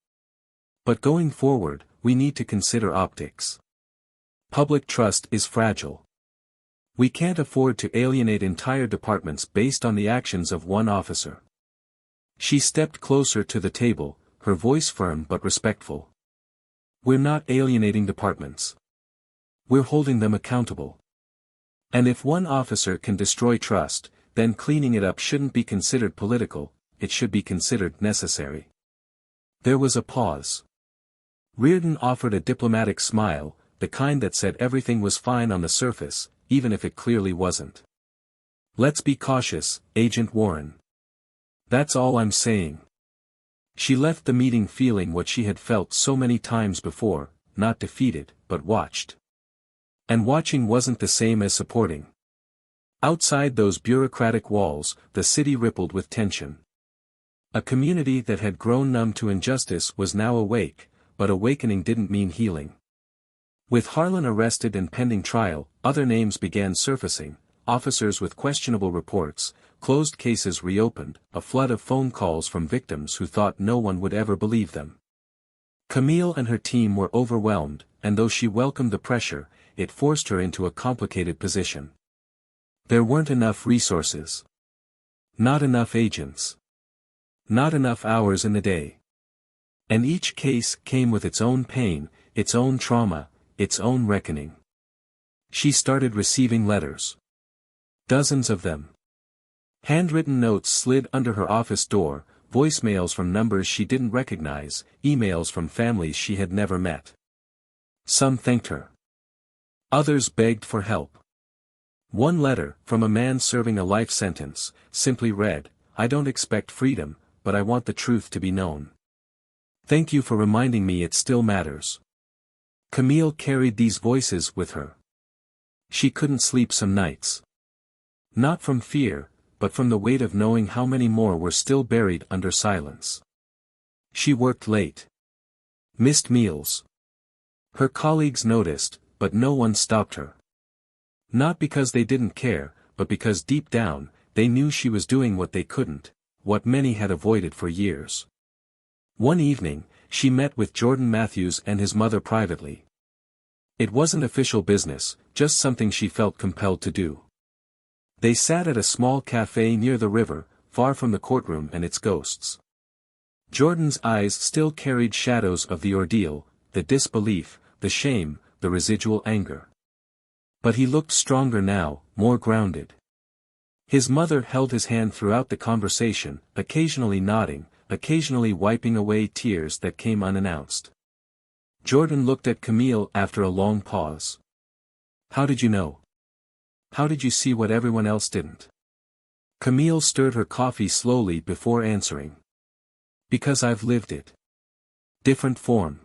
But going forward, we need to consider optics. Public trust is fragile. We can't afford to alienate entire departments based on the actions of one officer." She stepped closer to the table, her voice firm but respectful. "We're not alienating departments. We're holding them accountable. And if one officer can destroy trust, then cleaning it up shouldn't be considered political, it should be considered necessary." There was a pause. Reardon offered a diplomatic smile, the kind that said everything was fine on the surface, even if it clearly wasn't. "Let's be cautious, Agent Warren. That's all I'm saying." She left the meeting feeling what she had felt so many times before, not defeated, but watched. And watching wasn't the same as supporting. Outside those bureaucratic walls, the city rippled with tension. A community that had grown numb to injustice was now awake, but awakening didn't mean healing. With Harlan arrested and pending trial, other names began surfacing, officers with questionable reports, closed cases reopened, a flood of phone calls from victims who thought no one would ever believe them. Camille and her team were overwhelmed, and though she welcomed the pressure, it forced her into a complicated position. There weren't enough resources. Not enough agents. Not enough hours in the day. And each case came with its own pain, its own trauma, its own reckoning. She started receiving letters. Dozens of them. Handwritten notes slid under her office door, voicemails from numbers she didn't recognize, emails from families she had never met. Some thanked her. Others begged for help. One letter, from a man serving a life sentence, simply read, "I don't expect freedom, but I want the truth to be known. Thank you for reminding me it still matters." Camille carried these voices with her. She couldn't sleep some nights. Not from fear, but from the weight of knowing how many more were still buried under silence. She worked late. Missed meals. Her colleagues noticed, but no one stopped her. Not because they didn't care, but because deep down, they knew she was doing what they couldn't, what many had avoided for years. One evening, she met with Jordan Matthews and his mother privately. It wasn't official business, just something she felt compelled to do. They sat at a small cafe near the river, far from the courtroom and its ghosts. Jordan's eyes still carried shadows of the ordeal, the disbelief, the shame, the residual anger. But he looked stronger now, more grounded. His mother held his hand throughout the conversation, occasionally nodding, occasionally wiping away tears that came unannounced. Jordan looked at Camille after a long pause. "How did you know? How did you see what everyone else didn't?" Camille stirred her coffee slowly before answering. Because I've lived it. Different form.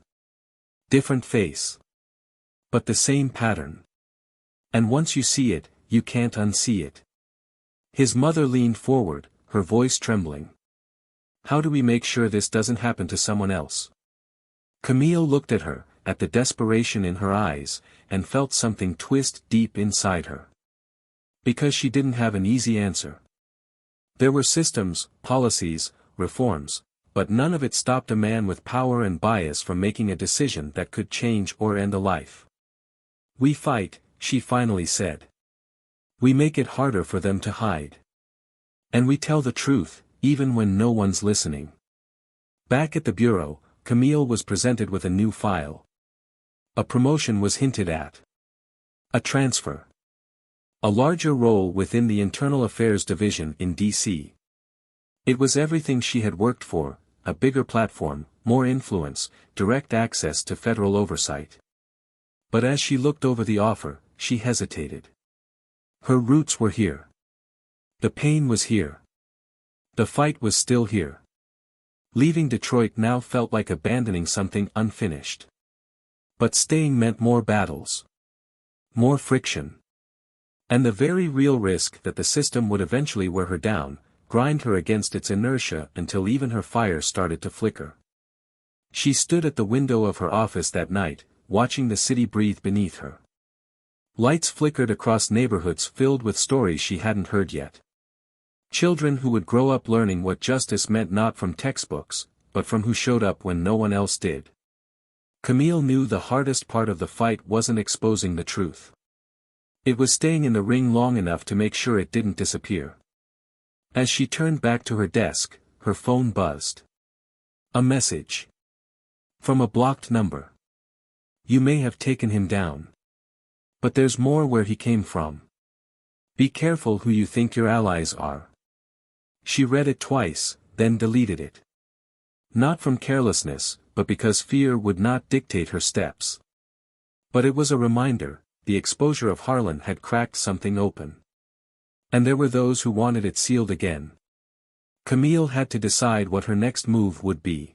Different face. But the same pattern. And once you see it, you can't unsee it. His mother leaned forward, her voice trembling. How do we make sure this doesn't happen to someone else? Camille looked at her, at the desperation in her eyes, and felt something twist deep inside her. Because she didn't have an easy answer. There were systems, policies, reforms, but none of it stopped a man with power and bias from making a decision that could change or end a life. We fight, she finally said. We make it harder for them to hide. And we tell the truth, even when no one's listening. Back at the bureau, Camille was presented with a new file. A promotion was hinted at. A transfer. A larger role within the Internal Affairs Division in D.C. It was everything she had worked for, a bigger platform, more influence, direct access to federal oversight. But as she looked over the offer, she hesitated. Her roots were here. The pain was here. The fight was still here. Leaving Detroit now felt like abandoning something unfinished. But staying meant more battles. More friction. And the very real risk that the system would eventually wear her down, grind her against its inertia until even her fire started to flicker. She stood at the window of her office that night, watching the city breathe beneath her. Lights flickered across neighborhoods filled with stories she hadn't heard yet. Children who would grow up learning what justice meant not from textbooks, but from who showed up when no one else did. Camille knew the hardest part of the fight wasn't exposing the truth. It was staying in the ring long enough to make sure it didn't disappear. As she turned back to her desk, her phone buzzed. A message. From a blocked number. You may have taken him down. But there's more where he came from. Be careful who you think your allies are. She read it twice, then deleted it. Not from carelessness, but because fear would not dictate her steps. But it was a reminder, the exposure of Harlan had cracked something open. And there were those who wanted it sealed again. Camille had to decide what her next move would be.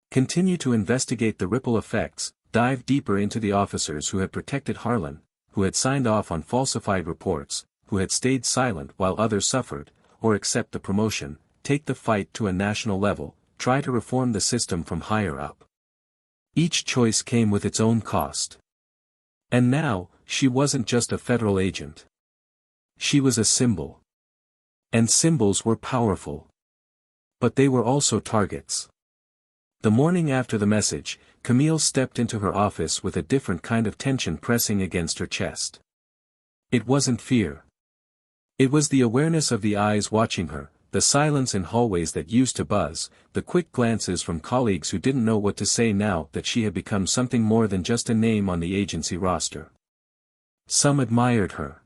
Continue to investigate the ripple effects, dive deeper into the officers who had protected Harlan, who had signed off on falsified reports, who had stayed silent while others suffered, or accept the promotion, take the fight to a national level, try to reform the system from higher up. Each choice came with its own cost. And now, she wasn't just a federal agent. She was a symbol. And symbols were powerful. But they were also targets. The morning after the message, Camille stepped into her office with a different kind of tension pressing against her chest. It wasn't fear. It was the awareness of the eyes watching her, the silence in hallways that used to buzz, the quick glances from colleagues who didn't know what to say now that she had become something more than just a name on the agency roster. Some admired her.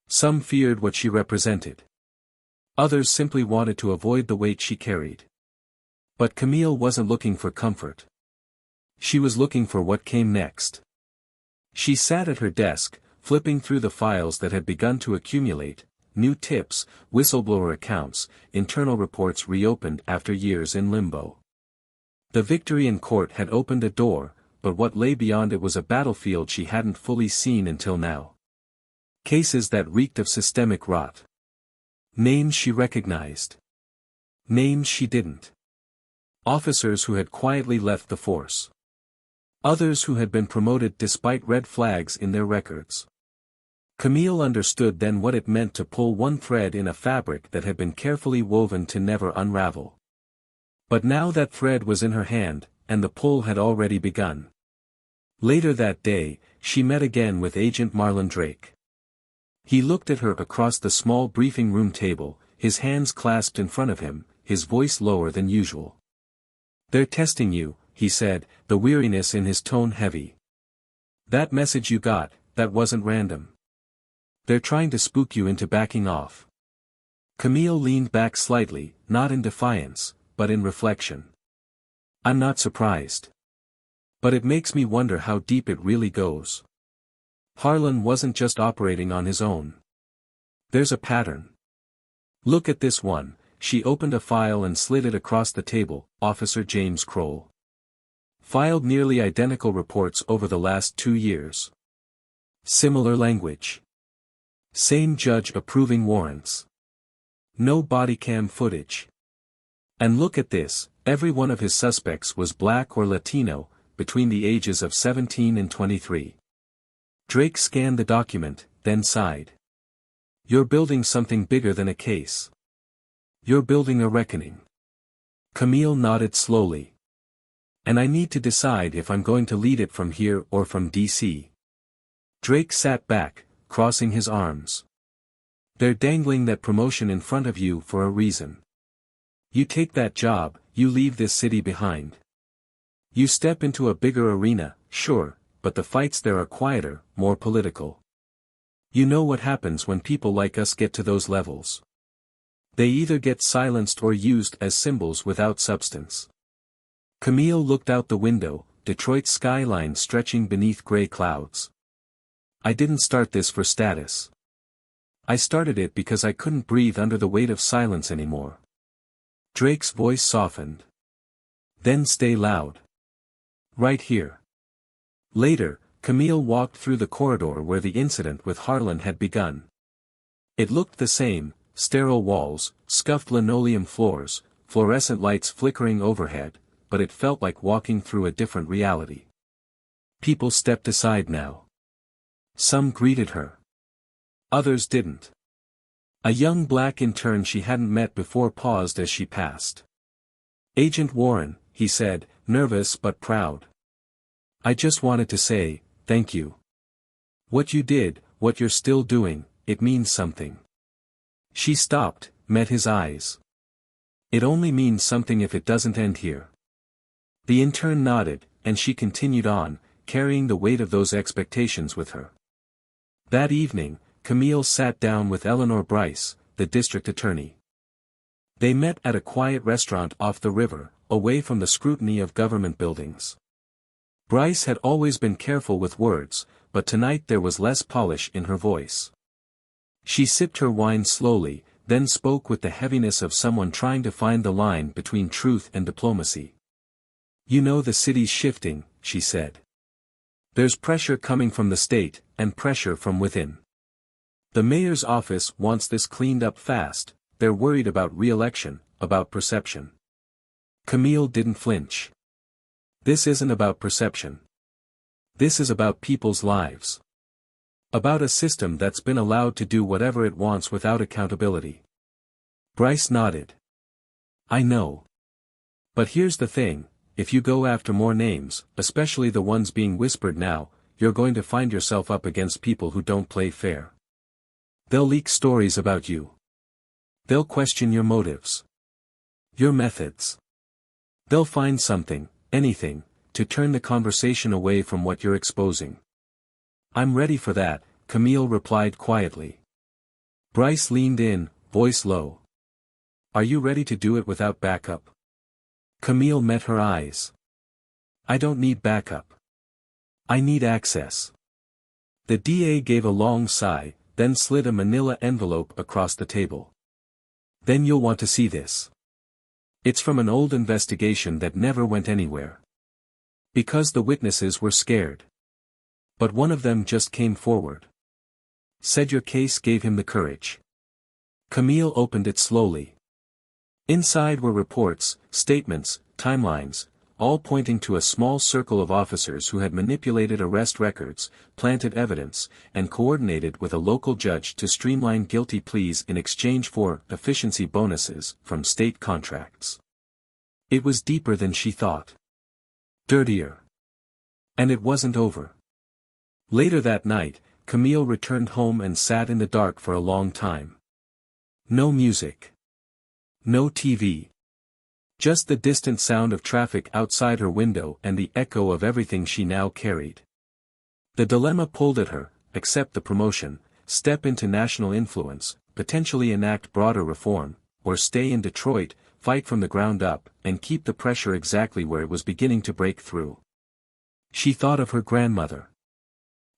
Some feared what she represented. Others simply wanted to avoid the weight she carried. But Camille wasn't looking for comfort. She was looking for what came next. She sat at her desk, flipping through the files that had begun to accumulate, new tips, whistleblower accounts, internal reports reopened after years in limbo. The victory in court had opened a door, but what lay beyond it was a battlefield she hadn't fully seen until now. Cases that reeked of systemic rot. Names she recognized. Names she didn't. Officers who had quietly left the force. Others who had been promoted despite red flags in their records. Camille understood then what it meant to pull one thread in a fabric that had been carefully woven to never unravel. But now that thread was in her hand, and the pull had already begun. Later that day, she met again with Agent Marlon Drake. He looked at her across the small briefing room table, his hands clasped in front of him, his voice lower than usual. "They're testing you," he said, the weariness in his tone heavy. "That message you got, that wasn't random. They're trying to spook you into backing off." Camille leaned back slightly, not in defiance, but in reflection. "I'm not surprised. But it makes me wonder how deep it really goes. Harlan wasn't just operating on his own. There's a pattern. Look at this one," She opened a file and slid it across the table. Officer James Kroll. Filed nearly identical reports over the last 2 years. Similar language. Same judge approving warrants. No body cam footage. And look at this, every one of his suspects was black or Latino, between the ages of 17 and 23. Drake scanned the document, then sighed. You're building something bigger than a case. You're building a reckoning. Camille nodded slowly. And I need to decide if I'm going to lead it from here or from DC. Drake sat back, crossing his arms. They're dangling that promotion in front of you for a reason. You take that job, you leave this city behind. You step into a bigger arena, sure, but the fights there are quieter, more political. You know what happens when people like us get to those levels. They either get silenced or used as symbols without substance. Camille looked out the window, Detroit's skyline stretching beneath gray clouds. I didn't start this for status. I started it because I couldn't breathe under the weight of silence anymore. Drake's voice softened. Then stay loud. Right here. Later, Camille walked through the corridor where the incident with Harlan had begun. It looked the same, sterile walls, scuffed linoleum floors, fluorescent lights flickering overhead, but it felt like walking through a different reality. People stepped aside now. Some greeted her. Others didn't. A young black intern she hadn't met before paused as she passed. Agent Warren, he said, nervous but proud. I just wanted to say, thank you. What you did, what you're still doing, it means something. She stopped, met his eyes. It only means something if it doesn't end here. The intern nodded, and she continued on, carrying the weight of those expectations with her. That evening, Camille sat down with Eleanor Bryce, the district attorney. They met at a quiet restaurant off the river, away from the scrutiny of government buildings. Bryce had always been careful with words, but tonight there was less polish in her voice. She sipped her wine slowly, then spoke with the heaviness of someone trying to find the line between truth and diplomacy. You know the city's shifting, she said. There's pressure coming from the state, and pressure from within. The mayor's office wants this cleaned up fast, they're worried about re-election, about perception. Camille didn't flinch. This isn't about perception. This is about people's lives. About a system that's been allowed to do whatever it wants without accountability. Bryce nodded. I know. But here's the thing, if you go after more names, especially the ones being whispered now, you're going to find yourself up against people who don't play fair. They'll leak stories about you. They'll question your motives. Your methods. They'll find something, anything, to turn the conversation away from what you're exposing. I'm ready for that, Camille replied quietly. Bryce leaned in, voice low. Are you ready to do it without backup? Camille met her eyes. I don't need backup. I need access. The DA gave a long sigh, then slid a manila envelope across the table. Then you'll want to see this. It's from an old investigation that never went anywhere. Because the witnesses were scared. But one of them just came forward. Said your case gave him the courage. Camille opened it slowly. Inside were reports, statements, timelines, all pointing to a small circle of officers who had manipulated arrest records, planted evidence, and coordinated with a local judge to streamline guilty pleas in exchange for efficiency bonuses from state contracts. It was deeper than she thought. Dirtier. And it wasn't over. Later that night, Camille returned home and sat in the dark for a long time. No music. No TV. Just the distant sound of traffic outside her window and the echo of everything she now carried. The dilemma pulled at her: accept the promotion, step into national influence, potentially enact broader reform, or stay in Detroit, fight from the ground up, and keep the pressure exactly where it was beginning to break through. She thought of her grandmother.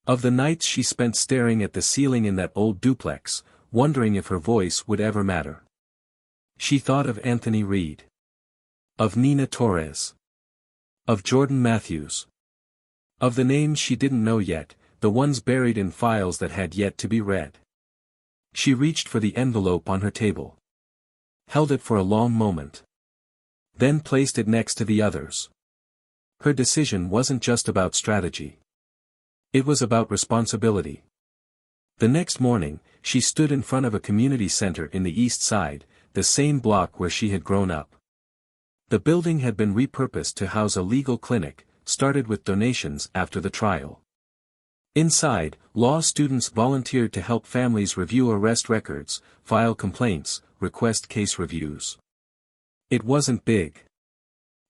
Of the nights she spent staring at the ceiling in that old duplex, wondering if her voice would ever matter. She thought of Anthony Reed. Of Nina Torres. Of Jordan Matthews. Of the names she didn't know yet, the ones buried in files that had yet to be read. She reached for the envelope on her table. Held it for a long moment. Then placed it next to the others. Her decision wasn't just about strategy. It was about responsibility. The next morning, she stood in front of a community center in the East Side, the same block where she had grown up. The building had been repurposed to house a legal clinic, started with donations after the trial. Inside, law students volunteered to help families review arrest records, file complaints, request case reviews. It wasn't big.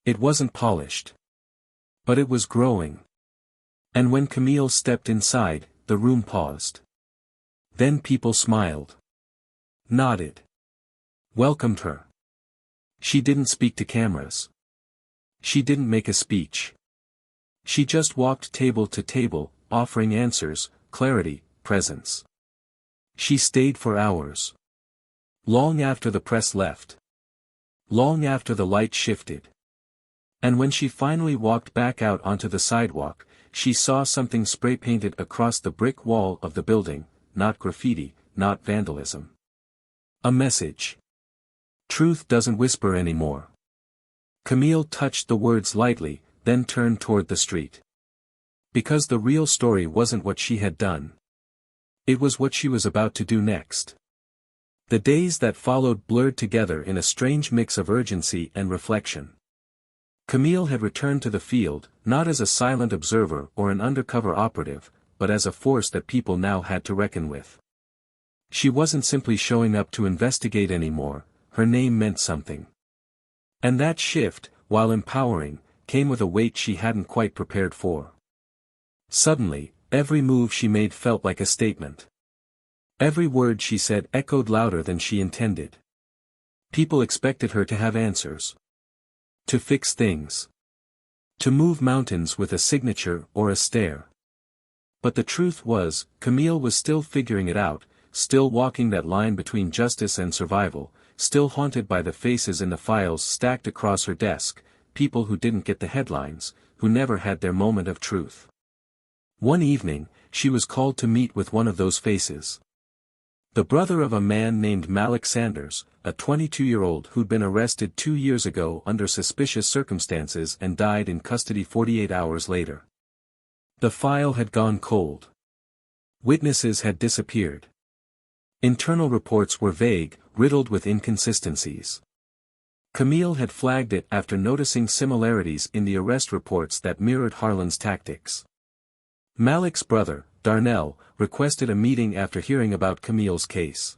It wasn't polished. But it was growing. And when Camille stepped inside, the room paused. Then people smiled. Nodded. Welcomed her. She didn't speak to cameras. She didn't make a speech. She just walked table to table, offering answers, clarity, presence. She stayed for hours. Long after the press left. Long after the light shifted. And when she finally walked back out onto the sidewalk, she saw something spray-painted across the brick wall of the building, not graffiti, not vandalism. A message. Truth doesn't whisper anymore. Camille touched the words lightly, then turned toward the street. Because the real story wasn't what she had done. It was what she was about to do next. The days that followed blurred together in a strange mix of urgency and reflection. Camille had returned to the field, not as a silent observer or an undercover operative, but as a force that people now had to reckon with. She wasn't simply showing up to investigate anymore, her name meant something. And that shift, while empowering, came with a weight she hadn't quite prepared for. Suddenly, every move she made felt like a statement. Every word she said echoed louder than she intended. People expected her to have answers. To fix things. To move mountains with a signature or a stare. But the truth was, Camille was still figuring it out, still walking that line between justice and survival, still haunted by the faces in the files stacked across her desk, people who didn't get the headlines, who never had their moment of truth. One evening, she was called to meet with one of those faces. The brother of a man named Malik Sanders, a 22-year-old who'd been arrested 2 years ago under suspicious circumstances and died in custody 48 hours later. The file had gone cold. Witnesses had disappeared. Internal reports were vague, riddled with inconsistencies. Camille had flagged it after noticing similarities in the arrest reports that mirrored Harlan's tactics. Malik's brother, Darnell, requested a meeting after hearing about Camille's case.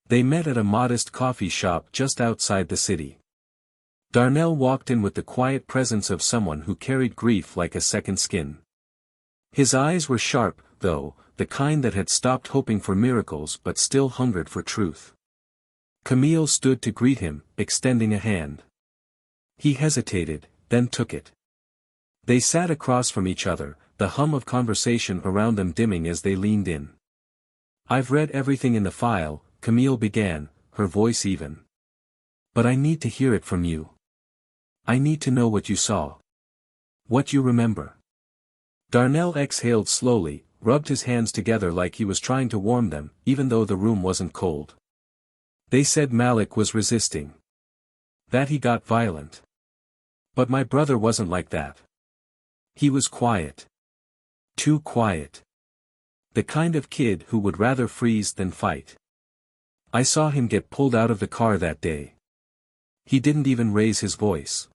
They met at a modest coffee shop just outside the city. Darnell walked in with the quiet presence of someone who carried grief like a second skin. His eyes were sharp, though, the kind that had stopped hoping for miracles but still hungered for truth. Camille stood to greet him, extending a hand. He hesitated, then took it. They sat across from each other, the hum of conversation around them dimming as they leaned in. "I've read everything in the file," Camille began, her voice even. "But I need to hear it from you. I need to know what you saw. What you remember." Darnell exhaled slowly, rubbed his hands together like he was trying to warm them, even though the room wasn't cold. "They said Malik was resisting. That he got violent. But my brother wasn't like that. He was quiet. Too quiet. The kind of kid who would rather freeze than fight. I saw him get pulled out of the car that day. He didn't even raise his voice.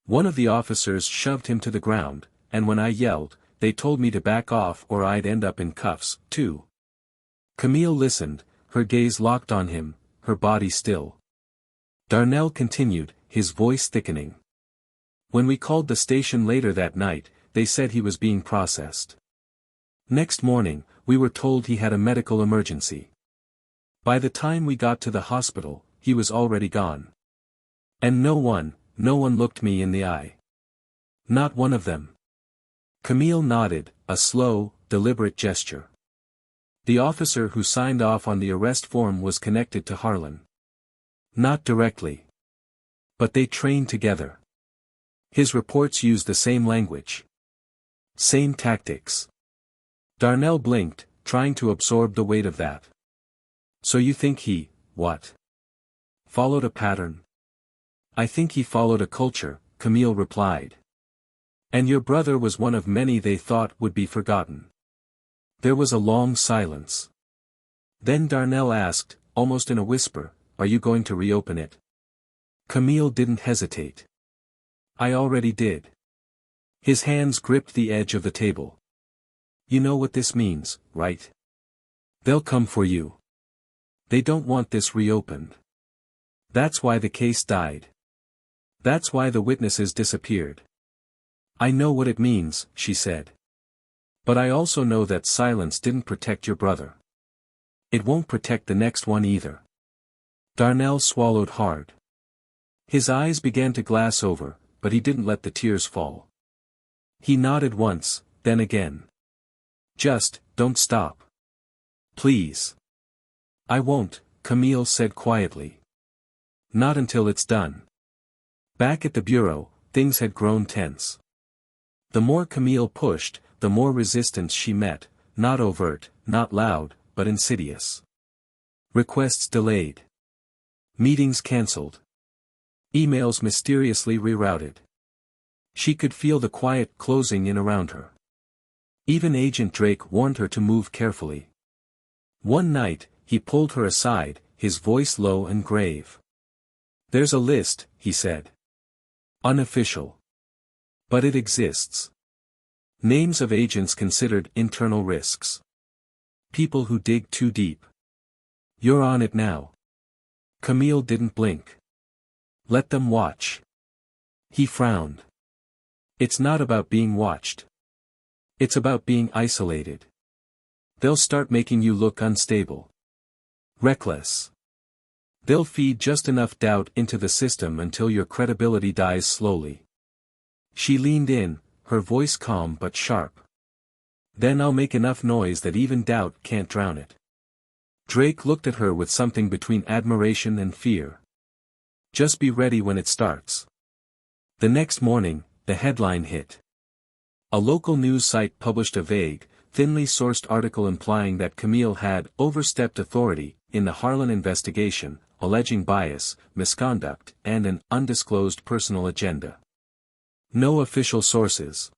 One of the officers shoved him to the ground, and when I yelled, they told me to back off or I'd end up in cuffs, too." Camille listened, her gaze locked on him, her body still. Darnell continued, his voice thickening. "When we called the station later that night, they said he was being processed. Next morning, we were told he had a medical emergency. By the time we got to the hospital, he was already gone. And no one looked me in the eye. Not one of them." Camille nodded, a slow, deliberate gesture. The officer who signed off on the arrest form was connected to Harlan. Not directly. But they trained together. His reports used the same language. Same tactics. Darnell blinked, trying to absorb the weight of that. So you think he, what? Followed a pattern? I think he followed a culture, Camille replied. And your brother was one of many they thought would be forgotten. There was a long silence. Then Darnell asked, almost in a whisper, are you going to reopen it? Camille didn't hesitate. I already did. His hands gripped the edge of the table. You know what this means, right? They'll come for you. They don't want this reopened. That's why the case died. That's why the witnesses disappeared. I know what it means, she said. But I also know that silence didn't protect your brother. It won't protect the next one either. Darnell swallowed hard. His eyes began to glass over, but he didn't let the tears fall. He nodded once, then again. Just, don't stop. Please. I won't, Camille said quietly. Not until it's done. Back at the bureau, things had grown tense. The more Camille pushed, the more resistance she met, not overt, not loud, but insidious. Requests delayed. Meetings cancelled. Emails mysteriously rerouted. She could feel the quiet closing in around her. Even Agent Drake warned her to move carefully. One night, he pulled her aside, his voice low and grave. There's a list, he said. Unofficial. But it exists. Names of agents considered internal risks. People who dig too deep. You're on it now. Camille didn't blink. Let them watch. He frowned. It's not about being watched. It's about being isolated. They'll start making you look unstable. Reckless. They'll feed just enough doubt into the system until your credibility dies slowly. She leaned in, her voice calm but sharp. Then I'll make enough noise that even doubt can't drown it. Drake looked at her with something between admiration and fear. Just be ready when it starts. The next morning, the headline hit. A local news site published a vague, thinly sourced article implying that Camille had overstepped authority in the Harlan investigation, alleging bias, misconduct, and an undisclosed personal agenda. No official sources.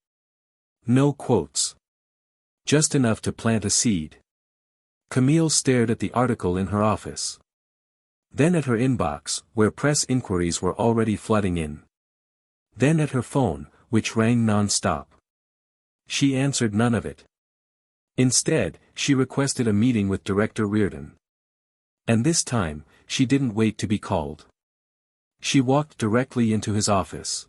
No quotes. Just enough to plant a seed. Camille stared at the article in her office. Then at her inbox, where press inquiries were already flooding in. Then at her phone, which rang non-stop. She answered none of it. Instead, she requested a meeting with Director Reardon. And this time, she didn't wait to be called. She walked directly into his office.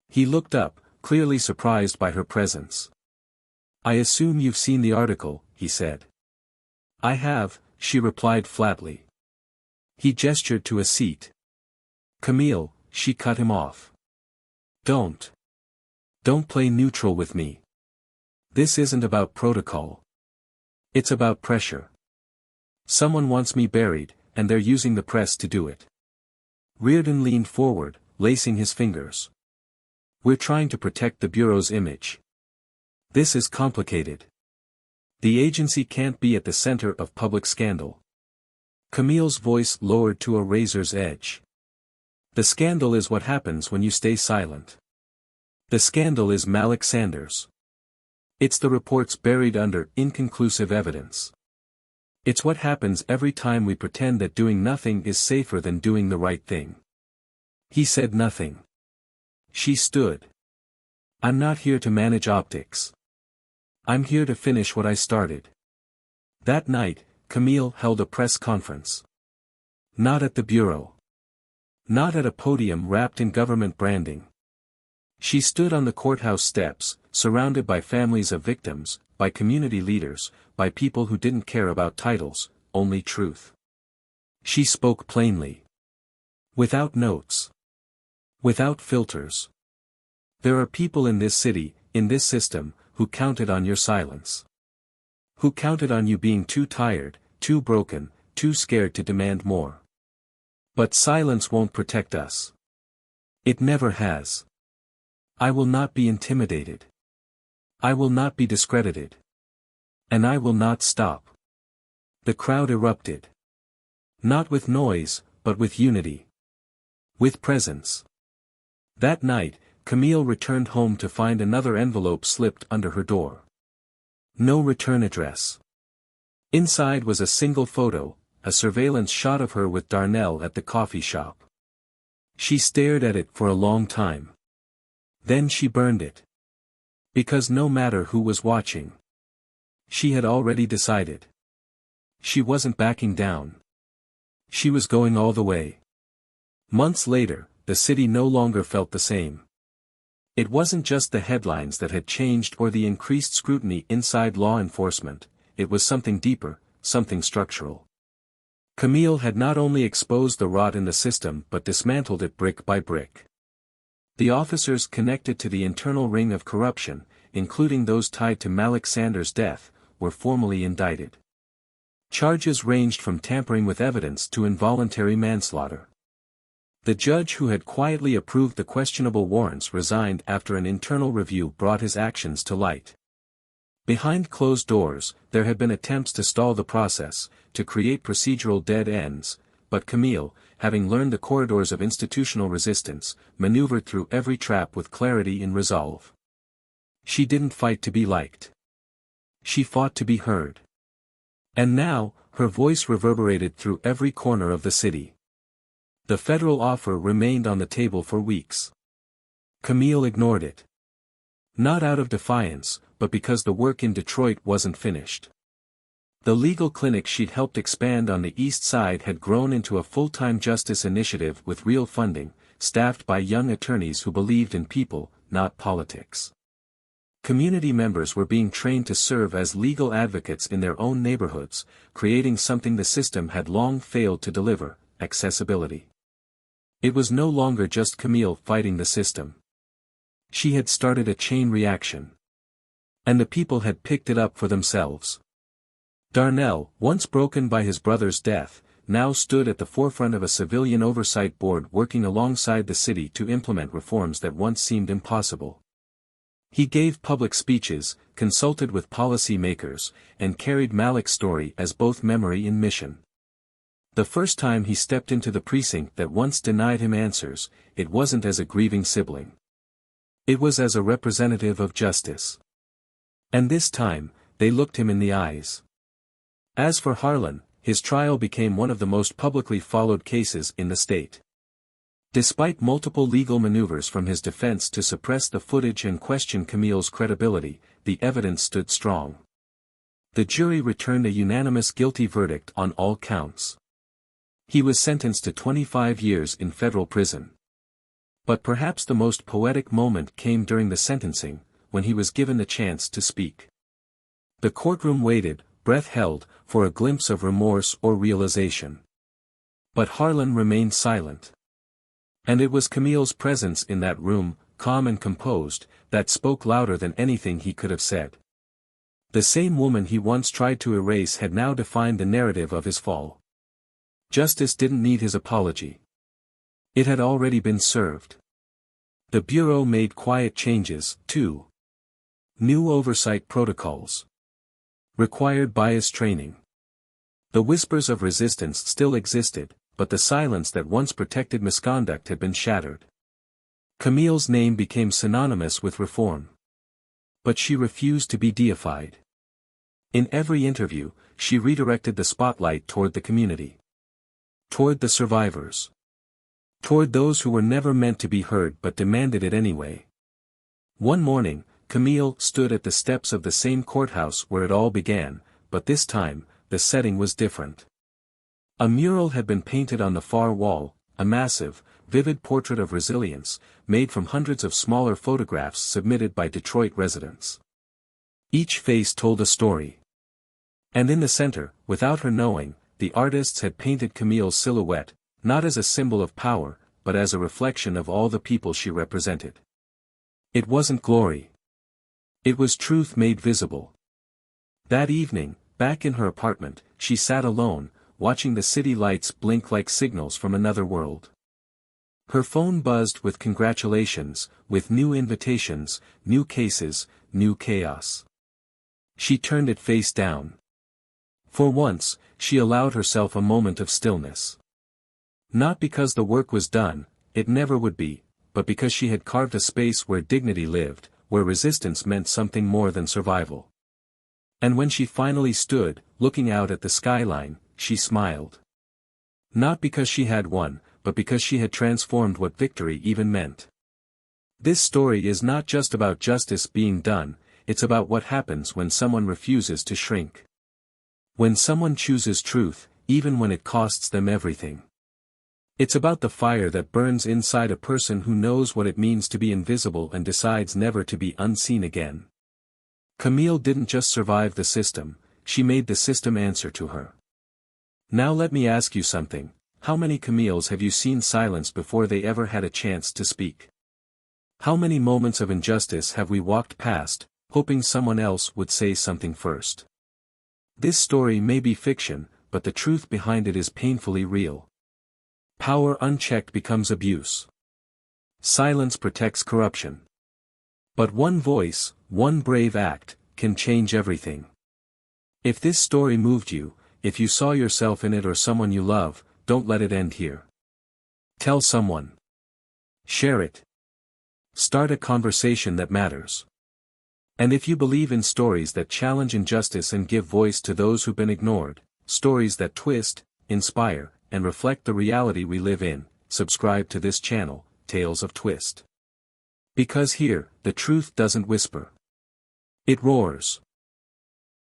He looked up, clearly surprised by her presence. I assume you've seen the article, he said. I have, she replied flatly. He gestured to a seat. Camille, she cut him off. Don't play neutral with me. This isn't about protocol. It's about pressure. Someone wants me buried, and they're using the press to do it. Reardon leaned forward, lacing his fingers. We're trying to protect the Bureau's image. This is complicated. The agency can't be at the center of public scandal. Camille's voice lowered to a razor's edge. The scandal is what happens when you stay silent. The scandal is Malik Sanders. It's the reports buried under inconclusive evidence. It's what happens every time we pretend that doing nothing is safer than doing the right thing. He said nothing. She stood. I'm not here to manage optics. I'm here to finish what I started. That night, Camille held a press conference. Not at the Bureau. Not at a podium wrapped in government branding. She stood on the courthouse steps, surrounded by families of victims, by community leaders, by people who didn't care about titles, only truth. She spoke plainly. Without notes. Without filters. There are people in this city, in this system, who counted on your silence. Who counted on you being too tired, too broken, too scared to demand more. But silence won't protect us. It never has. I will not be intimidated. I will not be discredited. And I will not stop. The crowd erupted. Not with noise, but with unity. With presence. That night, Camille returned home to find another envelope slipped under her door. No return address. Inside was a single photo, a surveillance shot of her with Darnell at the coffee shop. She stared at it for a long time. Then she burned it. Because no matter who was watching, she had already decided. She wasn't backing down. She was going all the way. Months later, the city no longer felt the same. It wasn't just the headlines that had changed or the increased scrutiny inside law enforcement, it was something deeper, something structural. Camille had not only exposed the rot in the system but dismantled it brick by brick. The officers connected to the internal ring of corruption, including those tied to Malik Sanders' death, were formally indicted. Charges ranged from tampering with evidence to involuntary manslaughter. The judge who had quietly approved the questionable warrants resigned after an internal review brought his actions to light. Behind closed doors, there had been attempts to stall the process, to create procedural dead ends, but Camille, having learned the corridors of institutional resistance, maneuvered through every trap with clarity and resolve. She didn't fight to be liked. She fought to be heard. And now, her voice reverberated through every corner of the city. The federal offer remained on the table for weeks. Camille ignored it. Not out of defiance, but because the work in Detroit wasn't finished. The legal clinic she'd helped expand on the East Side had grown into a full-time justice initiative with real funding, staffed by young attorneys who believed in people, not politics. Community members were being trained to serve as legal advocates in their own neighborhoods, creating something the system had long failed to deliver: accessibility. It was no longer just Camille fighting the system. She had started a chain reaction. And the people had picked it up for themselves. Darnell, once broken by his brother's death, now stood at the forefront of a civilian oversight board working alongside the city to implement reforms that once seemed impossible. He gave public speeches, consulted with policy makers, and carried Malik's story as both memory and mission. The first time he stepped into the precinct that once denied him answers, it wasn't as a grieving sibling. It was as a representative of justice. And this time, they looked him in the eyes. As for Harlan, his trial became one of the most publicly followed cases in the state. Despite multiple legal maneuvers from his defense to suppress the footage and question Camille's credibility, the evidence stood strong. The jury returned a unanimous guilty verdict on all counts. He was sentenced to 25 years in federal prison. But perhaps the most poetic moment came during the sentencing, when he was given the chance to speak. The courtroom waited, breath held, for a glimpse of remorse or realization. But Harlan remained silent. And it was Camille's presence in that room, calm and composed, that spoke louder than anything he could have said. The same woman he once tried to erase had now defined the narrative of his fall. Justice didn't need his apology. It had already been served. The Bureau made quiet changes, too. New oversight protocols. Required bias training. The whispers of resistance still existed, but the silence that once protected misconduct had been shattered. Camille's name became synonymous with reform. But she refused to be deified. In every interview, she redirected the spotlight toward the community. Toward the survivors. Toward those who were never meant to be heard but demanded it anyway. One morning, Camille stood at the steps of the same courthouse where it all began, but this time, the setting was different. A mural had been painted on the far wall, a massive, vivid portrait of resilience, made from hundreds of smaller photographs submitted by Detroit residents. Each face told a story. And in the center, without her knowing, the artists had painted Camille's silhouette, not as a symbol of power, but as a reflection of all the people she represented. It wasn't glory. It was truth made visible. That evening, back in her apartment, she sat alone, watching the city lights blink like signals from another world. Her phone buzzed with congratulations, with new invitations, new cases, new chaos. She turned it face down. For once, she allowed herself a moment of stillness. Not because the work was done, it never would be, but because she had carved a space where dignity lived, where resistance meant something more than survival. And when she finally stood, looking out at the skyline, she smiled. Not because she had won, but because she had transformed what victory even meant. This story is not just about justice being done, it's about what happens when someone refuses to shrink. When someone chooses truth, even when it costs them everything. It's about the fire that burns inside a person who knows what it means to be invisible and decides never to be unseen again. Camille didn't just survive the system, she made the system answer to her. Now let me ask you something, how many Camilles have you seen silenced before they ever had a chance to speak? How many moments of injustice have we walked past, hoping someone else would say something first? This story may be fiction, but the truth behind it is painfully real. Power unchecked becomes abuse. Silence protects corruption. But one voice, one brave act, can change everything. If this story moved you, if you saw yourself in it or someone you love, don't let it end here. Tell someone. Share it. Start a conversation that matters. And if you believe in stories that challenge injustice and give voice to those who've been ignored, stories that twist, inspire, and reflect the reality we live in, subscribe to this channel, Tales of Twist. Because here, the truth doesn't whisper. It roars.